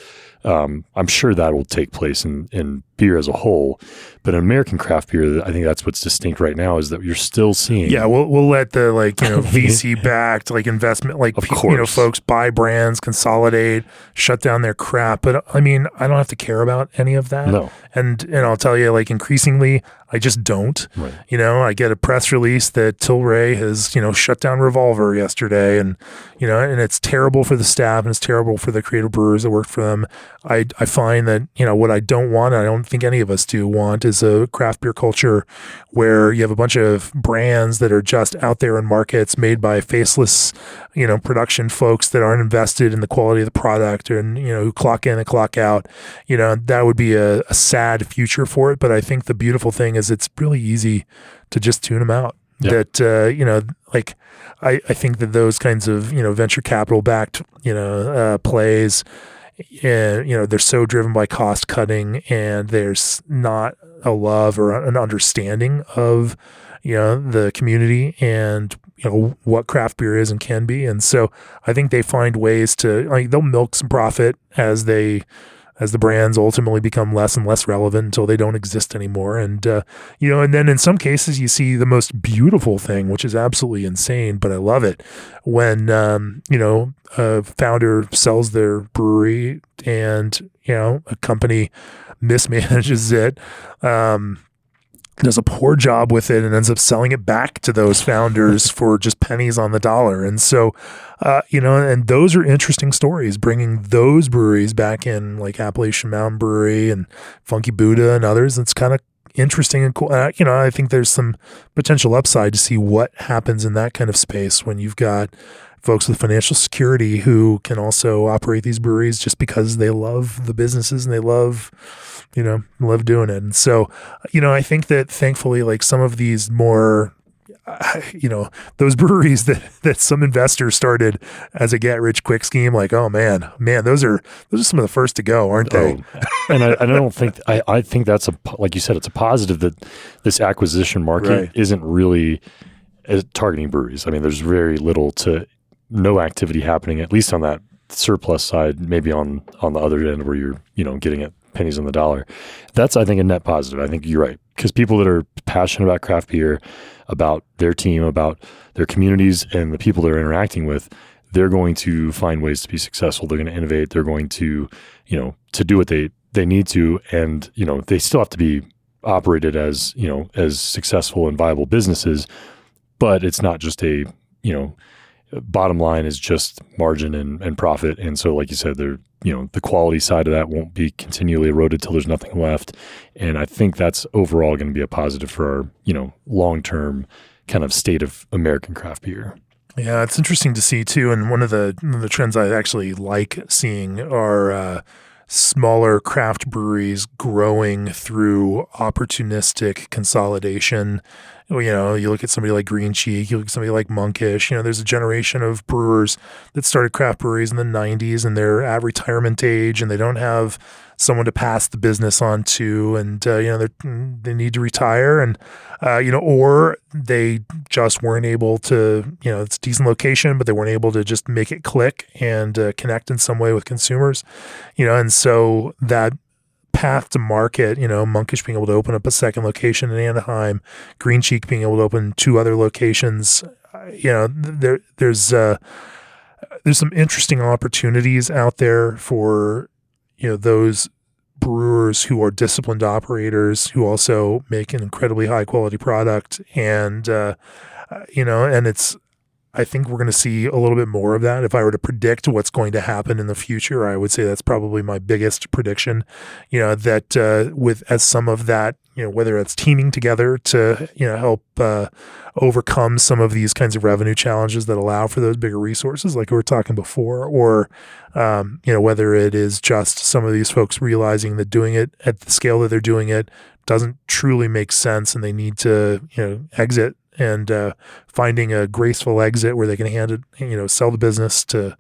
I'm sure that will take place in beer as a whole, but in American craft beer, I think that's what's distinct right now, is that you're still seeing. Yeah, we'll let the VC backed investment folks buy brands, consolidate, shut down their crap. But I mean, I don't have to care about any of that. No. And I'll tell you, increasingly, I just don't. Right. I get a press release that Tilray has shut down Revolver yesterday, and and it's terrible for the staff and it's terrible for the creative brewers that work for them. I find that what I don't want, and I don't think any of us do want, is a craft beer culture where you have a bunch of brands that are just out there in markets made by faceless production folks that aren't invested in the quality of the product, and who clock in and clock out. That would be a sad future for it. But I think the beautiful thing is it's really easy to just tune them out. Yep. That I think that those kinds of venture capital backed plays, they're so driven by cost cutting, and there's not a love or an understanding of the community and what craft beer is and can be. And so I think they find ways to they'll milk some profit as the brands ultimately become less and less relevant until they don't exist anymore. And, and then in some cases you see the most beautiful thing, which is absolutely insane, but I love it, when, a founder sells their brewery and, a company mismanages it, does a poor job with it, and ends up selling it back to those founders for just pennies on the dollar. And so, and those are interesting stories, bringing those breweries back in, like Appalachian Mountain Brewery and Funky Buddha and others. It's kind of interesting and cool. I think there's some potential upside to see what happens in that kind of space when you've got folks with financial security who can also operate these breweries just because they love the businesses and they love doing it. And so, I think that thankfully, some of these more, those breweries that some investors started as a get rich quick scheme, oh man, those are some of the first to go, aren't they? And I don't think, I think that's like you said, it's a positive that this acquisition market isn't really targeting breweries. I mean, there's very little to no activity happening, at least on that surplus side, maybe on the other end where you're, getting it pennies on the dollar. That's, I think, a net positive. I think you're right. Because people that are passionate about craft beer, about their team, about their communities, and the people they're interacting with, they're going to find ways to be successful. They're going to innovate. They're going to, to do what they need to. And, they still have to be operated as, as successful and viable businesses. But it's not just a, bottom line is just margin and profit. And so, like you said, the quality side of that won't be continually eroded till there's nothing left. And I think that's overall going to be a positive for our, long-term kind of state of American craft beer. Yeah, it's interesting to see too. And one of the trends I actually like seeing are smaller craft breweries growing through opportunistic consolidation. You look at somebody like Green Cheek, you look at somebody like Monkish. There's a generation of brewers that started craft breweries in the 90s, and they're at retirement age, and they don't have someone to pass the business on to, and they need to retire, and or they just weren't able to. It's a decent location, but they weren't able to just make it click and connect in some way with consumers. And so that path to market, Monkish being able to open up a second location in Anaheim, Green Cheek being able to open 2 other locations, there's there's some interesting opportunities out there for, those brewers who are disciplined operators who also make an incredibly high quality product. And, and I think we're going to see a little bit more of that. If I were to predict what's going to happen in the future, I would say that's probably my biggest prediction, that as some of that, whether it's teaming together to, help overcome some of these kinds of revenue challenges that allow for those bigger resources, like we were talking before, or, whether it is just some of these folks realizing that doing it at the scale that they're doing it doesn't truly make sense and they need to, exit, and finding a graceful exit where they can hand it, sell the business to,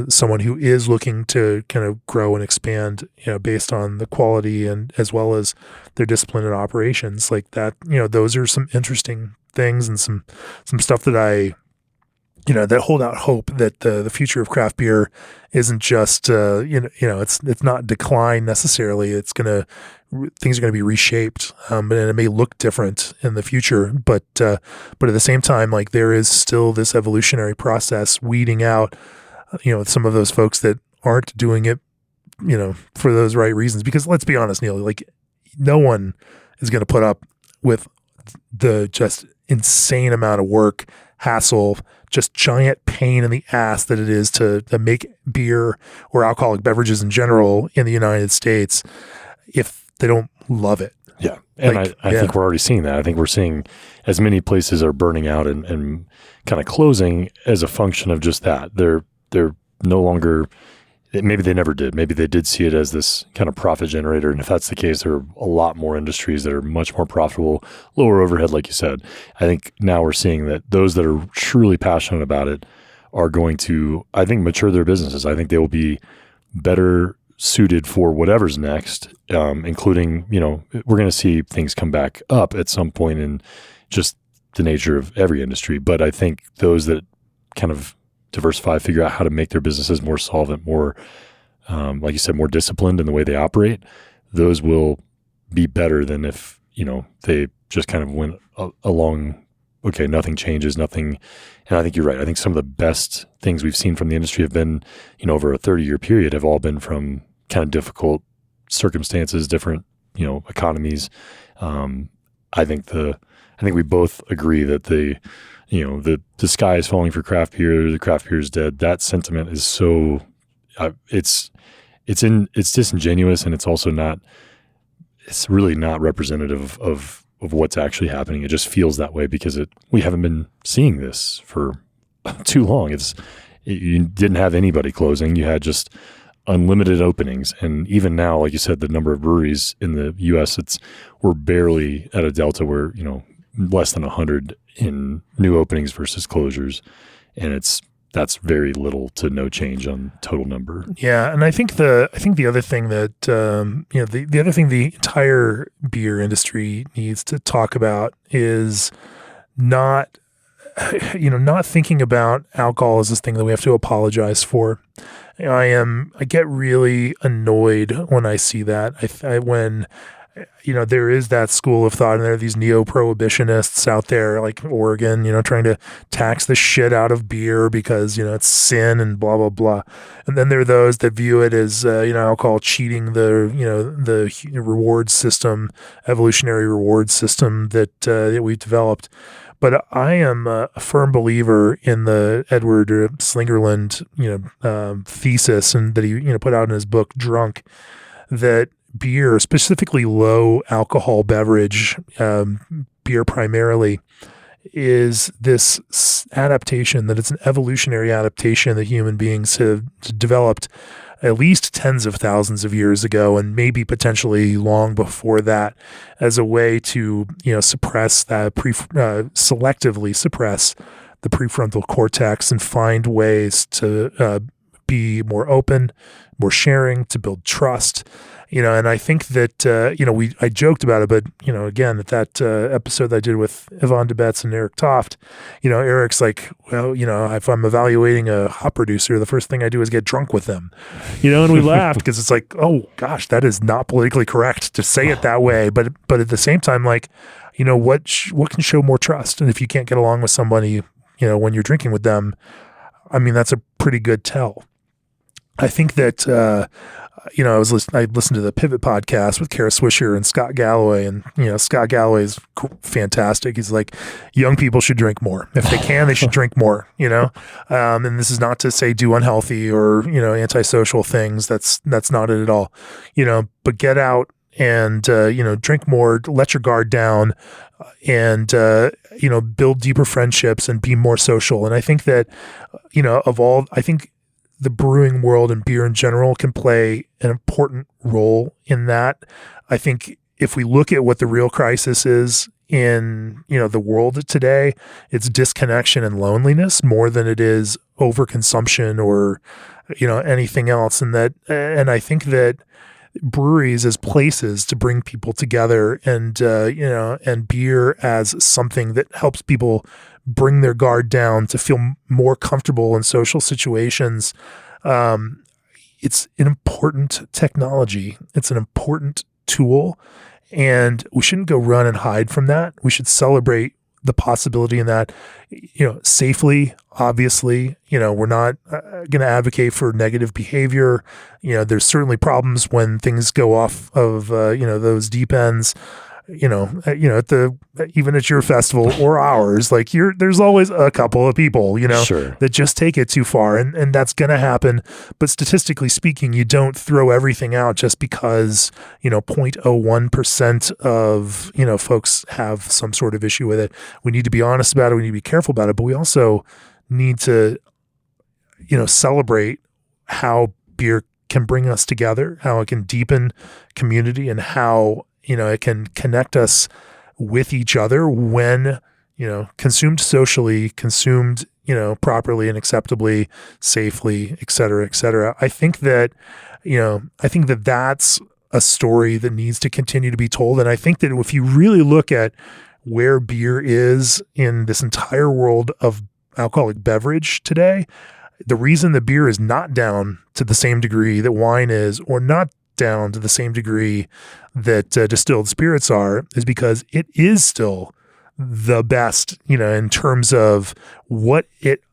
someone who is looking to kind of grow and expand, based on the quality and as well as their discipline and operations like that. Those are some interesting things and some stuff that that hold out hope that the future of craft beer isn't just, it's not decline necessarily. Things are going to be reshaped, and it may look different in the future, but at the same time, like there is still this evolutionary process weeding out, some of those folks that aren't doing it, for those right reasons. Because let's be honest, Neil, like no one is going to put up with the just insane amount of work, hassle, just giant pain in the ass that it is to make beer or alcoholic beverages in general in the United States if they don't love it. Yeah. And I think we're already seeing that. I think we're seeing as many places are burning out and kind of closing as a function of just that. They're no longer, maybe they never did. Maybe they did see it as this kind of profit generator. And if that's the case, there are a lot more industries that are much more profitable, lower overhead, like you said. I think now we're seeing that those that are truly passionate about it are going to, I think, mature their businesses. I think they will be better suited for whatever's next, including, we're going to see things come back up at some point in just the nature of every industry. But I think those that kind of diversify, figure out how to make their businesses more solvent, more, like you said, more disciplined in the way they operate, those will be better than if, they just kind of went along, okay, nothing changes, nothing. And I think you're right. I think some of the best things we've seen from the industry have been, over a 30-year period have all been from kind of difficult circumstances, different, economies. I think we both agree that the sky is falling for craft beer, the craft beer is dead. That sentiment is so, it's disingenuous, and it's also it's really not representative of what's actually happening. It just feels that way because we haven't been seeing this for too long. You didn't have anybody closing. You had just unlimited openings. And even now, like you said, the number of breweries in the US, we're barely at a delta where, less than 100 in new openings versus closures. And that's very little to no change on total number. Yeah. And I think the other thing that, the other thing the entire beer industry needs to talk about is not thinking about alcohol as this thing that we have to apologize for. I get really annoyed when I see that. When there is that school of thought, and there are these neo-prohibitionists out there, like Oregon, trying to tax the shit out of beer because, it's sin and blah, blah, blah. And then there are those that view it as, alcohol cheating the reward system, evolutionary reward system that we've developed. But I am a firm believer in the Edward Slingerland, thesis, and that he, put out in his book Drunk, that beer, specifically low alcohol beverage, beer primarily, is this adaptation, that it's an evolutionary adaptation that human beings have developed at least tens of thousands of years ago, and maybe potentially long before that, as a way to, suppress that, selectively suppress the prefrontal cortex and find ways to be more open, more sharing, to build trust. And I think that, I joked about it, but, again, at that episode that I did with Yvonne DeBetz and Eric Toft, Eric's like, well, if I'm evaluating a hop producer, the first thing I do is get drunk with them, and we laughed because it's like, oh gosh, that is not politically correct to say it that way. But at the same time, like, what can show more trust? And if you can't get along with somebody, when you're drinking with them, I mean, that's a pretty good tell. I think that, I listened to the Pivot podcast with Kara Swisher and Scott Galloway, and Scott Galloway is fantastic. He's like, young people should drink more. If they can, they should drink more. And this is not to say do unhealthy or antisocial things. That's not it at all. But get out and drink more, let your guard down, and build deeper friendships and be more social. And I think that I think the brewing world and beer in general can play an important role in that. I think if we look at what the real crisis is in, the world today, it's disconnection and loneliness more than it is overconsumption or, anything else. And I think that breweries as places to bring people together and, and beer as something that helps people bring their guard down to feel more comfortable in social situations. It's an important technology. It's an important tool, and we shouldn't go run and hide from that. We should celebrate the possibility in that, safely, obviously. We're not going to advocate for negative behavior. There's certainly problems when things go off of, those deep ends. Even at your festival or ours, there's always a couple of people, Sure. that just take it too far, and that's going to happen. But statistically speaking, you don't throw everything out just because, 0.01% of, folks have some sort of issue with it. We need to be honest about it. We need to be careful about it, but we also need to, celebrate how beer can bring us together, how it can deepen community, and how it can connect us with each other when, consumed socially, consumed, properly and acceptably, safely, et cetera, et cetera. I think that that's a story that needs to continue to be told. And I think that if you really look at where beer is in this entire world of alcoholic beverage today, the reason that beer is not down to the same degree that wine is, or not down to the same degree that distilled spirits are, is because it is still the best, in terms of what it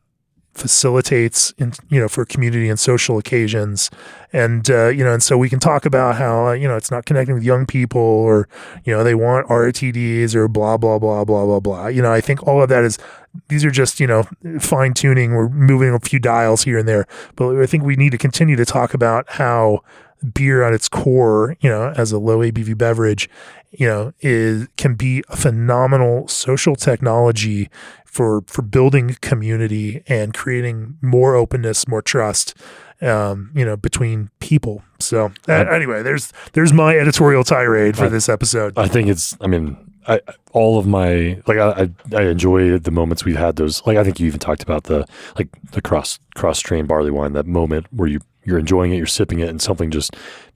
facilitates in, for community and social occasions. And, and so we can talk about how, it's not connecting with young people, or, they want RTDs or blah, blah, blah, blah, blah, blah. I think all of that these are just, fine tuning. We're moving a few dials here and there, but I think we need to continue to talk about how beer at its core, as a low ABV beverage, can be a phenomenal social technology for building community and creating more openness, more trust, between people. So anyway, there's my editorial tirade for this episode. I think all of my, I enjoy the moments we've had. Those, I think you even talked about the cross strain barley wine, that moment where you're enjoying it, you're sipping it, and something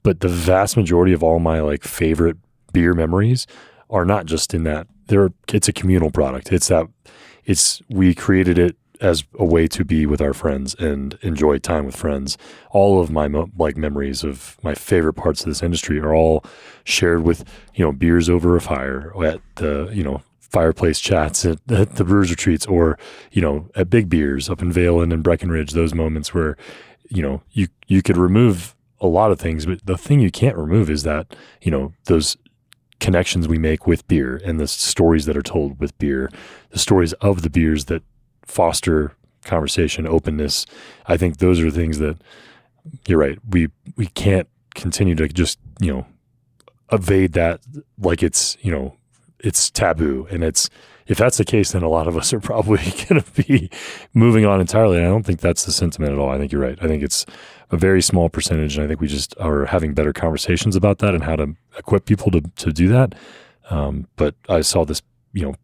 but the vast majority of all my favorite beer memories are not just in that. It's a communal product. We created it as a way to be with our friends and enjoy time with friends. All of my memories of my favorite parts of this industry are all shared with, beers over a fire at the, fireplace chats at the brewers retreats, or, at Big Beers up in Valen and Breckenridge, those moments where, you could remove a lot of things, but the thing you can't remove is that, those connections we make with beer and the stories that are told with beer, the stories of the beers that foster conversation, openness. I think those are things that, you're right, we can't continue to just, evade that like it's taboo. And if that's the case, then a lot of us are probably going to be moving on entirely. And I don't think that's the sentiment at all. I think you're right. I think it's a very small percentage, and I think we just are having better conversations about that and how to equip people to do that. But I saw this,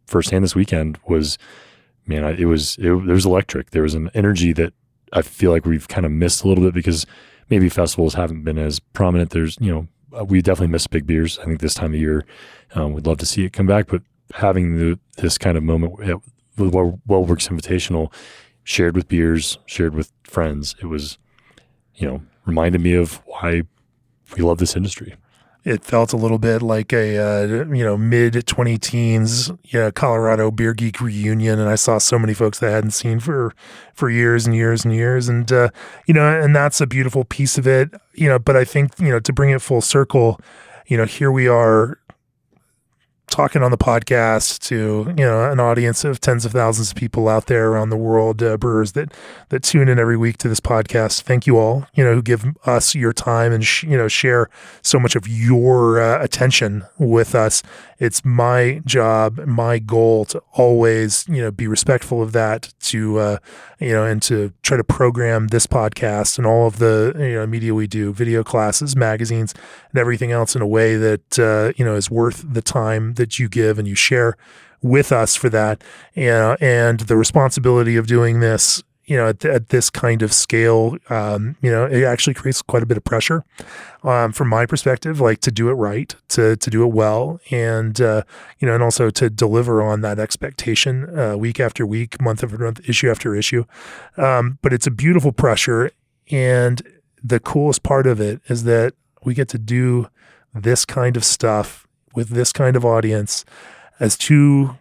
firsthand this weekend. It was electric. There was an energy that I feel like we've kind of missed a little bit because maybe festivals haven't been as prominent. There's, we definitely miss Big Beers. I think this time of year, we'd love to see it come back, but having this kind of moment at the Weldwerks Invitational, shared with beers, shared with friends, it was, reminded me of why we love this industry. It felt a little bit like a mid 20 teens Colorado beer geek reunion, and I saw so many folks that I hadn't seen for years and years and years, and and that's a beautiful piece of it. But I think to bring it full circle, here we are talking on the podcast to an audience of tens of thousands of people out there around the world, brewers that tune in every week to this podcast. Thank you all, who give us your time and share so much of your attention with us. It's my job, my goal to always be respectful of that, to and to try to program this podcast and all of the media we do, video classes, magazines, and everything else in a way that is worth the time that you give and you share with us for that. And the responsibility of doing this, at this kind of scale, it actually creates quite a bit of pressure from my perspective, like to do it right, to do it well, and and also to deliver on that expectation week after week, month after month, issue after issue. But it's a beautiful pressure, and the coolest part of it is that we get to do this kind of stuff with this kind of audience as two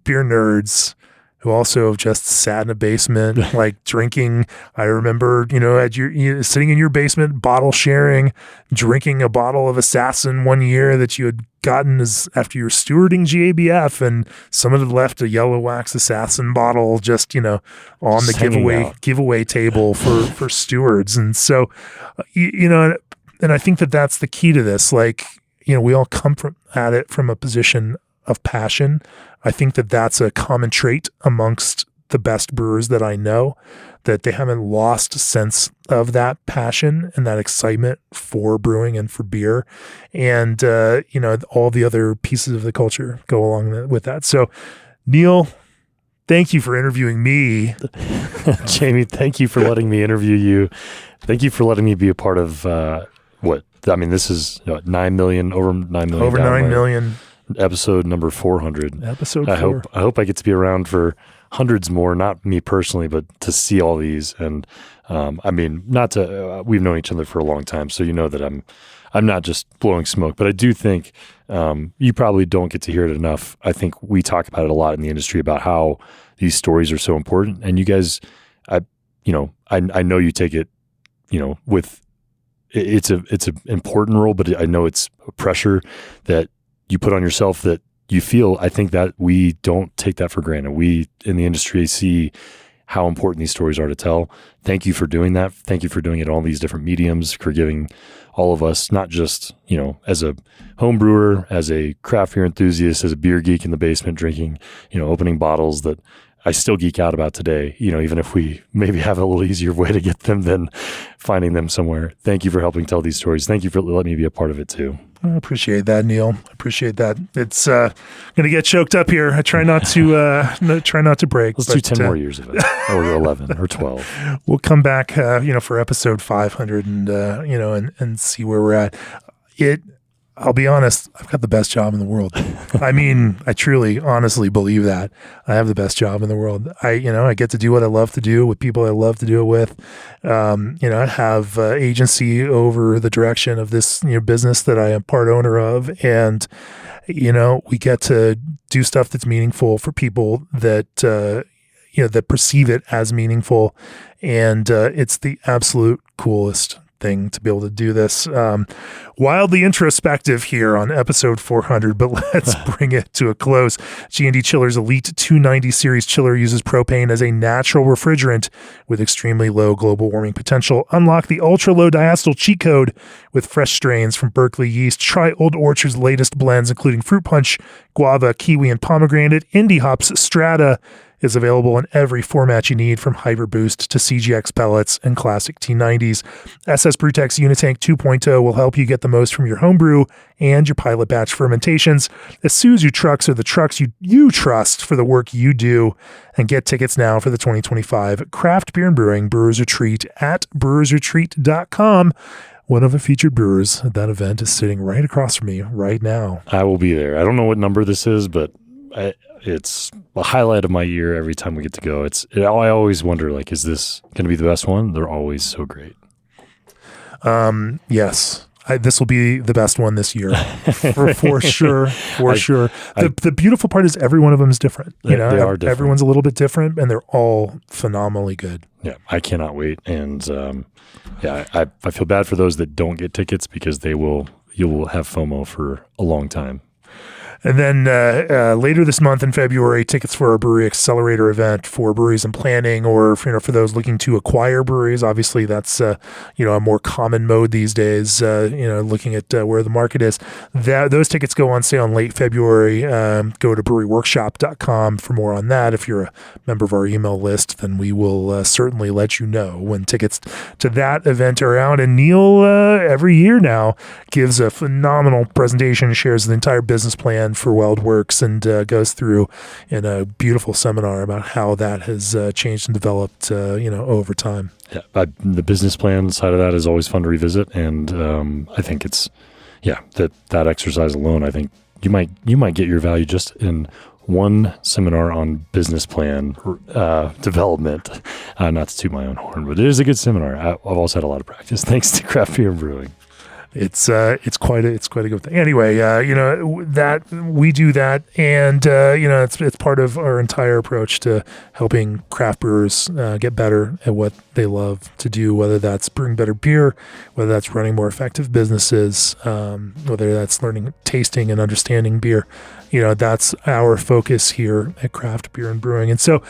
beer nerds who also have just sat in a basement, like drinking. I remember, at your sitting in your basement, bottle sharing, drinking a bottle of Assassin one year that you had gotten after you were stewarding GABF, and someone had left a yellow wax Assassin bottle just, on the giveaway table for stewards. And so, and I think that that's the key to this. Like, we all come at it from a position of passion. I think that that's a common trait amongst the best brewers that I know, that they haven't lost sense of that passion and that excitement for brewing and for beer. And, all the other pieces of the culture go along with that. So, Neil, thank you for interviewing me. Jamie, thank you for letting me interview you. Thank you for letting me be a part of this is 9 million, over 9 million. Over 9 million. Episode number 400. Episode 4. I hope I get to be around for hundreds more, not me personally, but to see all these. And we've known each other for a long time, so that I'm not just blowing smoke, but I do think you probably don't get to hear it enough. I think we talk about it a lot in the industry about how these stories are so important, and you guys, I know you take it, with it's an important role, but I know it's a pressure that you put on yourself that you feel. I think that we don't take that for granted. We in the industry see how important these stories are to tell. Thank you for doing that. Thank you for doing it in all these different mediums, for giving all of us, not just, as a home brewer, as a craft beer enthusiast, as a beer geek in the basement drinking, opening bottles that I still geek out about today, even if we maybe have a little easier way to get them than finding them somewhere. Thank you for helping tell these stories. Thank you for letting me be a part of it too. I appreciate that, Neil. I appreciate that. It's going to get choked up here. I try not to break. Let's do 10 more years of it, or 11 or 12. We'll come back, for episode 500 and, and see where we're at. I'll be honest, I've got the best job in the world. I mean, I truly, honestly believe that. I have the best job in the world. I get to do what I love to do with people I love to do it with. I have agency over the direction of this business that I am part owner of. And, we get to do stuff that's meaningful for people that, that perceive it as meaningful. And it's the absolute coolest thing to be able to do this. Wildly introspective here on episode 400, but let's bring it to a close. G&D Chiller's Elite 290 series chiller uses propane as a natural refrigerant with extremely low global warming potential. Unlock the ultra low diacetyl cheat code with fresh strains from Berkeley yeast. Try Old Orchard's latest blends, including fruit punch, guava, kiwi, and pomegranate. Indie hops Strata is available in every format you need, from Hyper Boost to CGX pellets and classic T90s. SS Brewtech's Unitank 2.0 will help you get the most from your homebrew and your pilot batch fermentations. Isuzu trucks are the trucks you trust for the work you do. And get tickets now for the 2025 Craft Beer and Brewing Brewers Retreat at brewersretreat.com. One of the featured brewers at that event is sitting right across from me right now. I will be there. I don't know what number this is, but it's a highlight of my year every time we get to go. I always wonder, like, is this going to be the best one? They're always so great. Yes, This will be the best one this year, for sure. The beautiful part is every one of them is different. They are different. Everyone's a little bit different, and they're all phenomenally good. Yeah, I cannot wait. And I feel bad for those that don't get tickets because you will have FOMO for a long time. And then later this month in February, tickets for our Brewery Accelerator event for breweries in planning, or for those looking to acquire breweries. Obviously, that's a more common mode these days. Looking at where the market is, those tickets go on sale in late February. Go to breweryworkshop.com for more on that. If you're a member of our email list, then we will certainly let you know when tickets to that event are out. And Neil, every year now, gives a phenomenal presentation, shares the entire business plan for Weldwerks, and goes through in a beautiful seminar about how that has changed and developed, over time. Yeah, the business plan side of that is always fun to revisit, and I think it's that exercise alone. I think you might get your value just in one seminar on business plan development. Not to toot my own horn, but it is a good seminar. I've also had a lot of practice thanks to craft beer and brewing. It's quite a good thing. Anyway, that we do that, and it's part of our entire approach to helping craft brewers get better at what they love to do. Whether that's brewing better beer, whether that's running more effective businesses, whether that's learning, tasting, and understanding beer. That's our focus here at Craft Beer and Brewing. And so,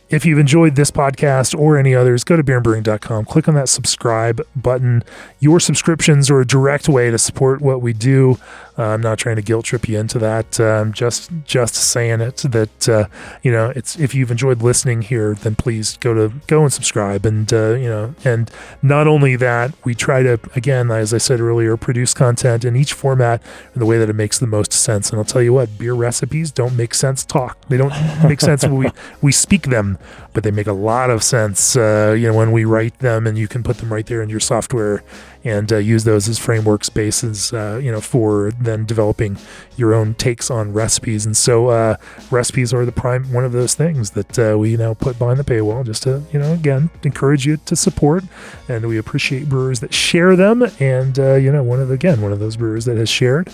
if you've enjoyed this podcast or any others, go to beerandbrewing.com, click on that subscribe button. Your subscriptions are a direct way to support what we do. I'm not trying to guilt trip you into that. Just saying it that, it's, if you've enjoyed listening here, then please go and subscribe. And, and not only that, we try to, again, as I said earlier, produce content in each format in the way that it makes the most sense. And I'll tell you what, beer recipes don't make sense talk. They don't make sense when we speak them, but they make a lot of sense, when we write them, and you can put them right there in your software and use those as framework spaces, for then developing your own takes on recipes. And so recipes are the prime one of those things that we now put behind the paywall just to, again, encourage you to support. And we appreciate brewers that share them. And, one of those brewers that has shared,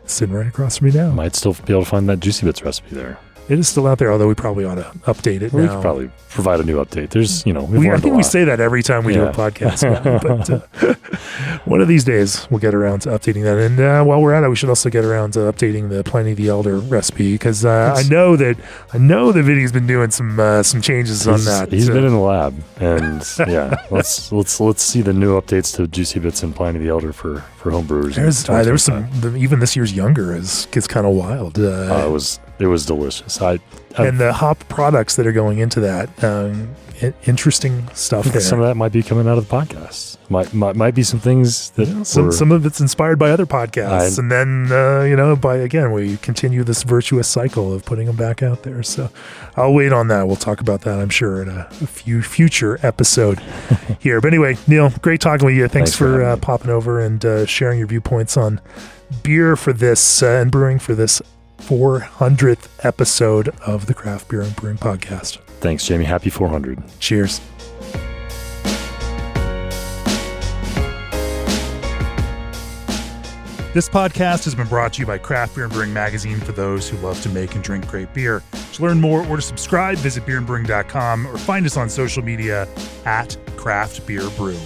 sitting right across from me now. Might still be able to find that Juicy Bits recipe there. It is still out there, although we probably ought to update it now. We could probably provide a new update. There's, I think we say that every time we do a podcast, but one of these days we'll get around to updating that. And while we're at it, we should also get around to updating the Pliny the Elder recipe, because I know that Vinny's been doing some changes on that. He's been in the lab, and let's see the new updates to Juicy Bits and Pliny the Elder for homebrewers. There's some even this year's younger is kind of wild. It was delicious. And the hop products that are going into that, interesting stuff there. Some of that might be coming out of the podcast. Might be some things that some of it's inspired by other podcasts, and then we continue this virtuous cycle of putting them back out there. So I'll wait on that. We'll talk about that, I'm sure, in a future episode here. But anyway, Neil, great talking with you. Thanks for popping over and sharing your viewpoints on beer for this and brewing for this 400th episode of the Craft Beer and Brewing Podcast. Thanks, Jamie. Happy 400. Cheers. This podcast has been brought to you by Craft Beer and Brewing Magazine, for those who love to make and drink great beer. To learn more or to subscribe, visit beerandbrewing.com or find us on social media at Craft Beer Brew.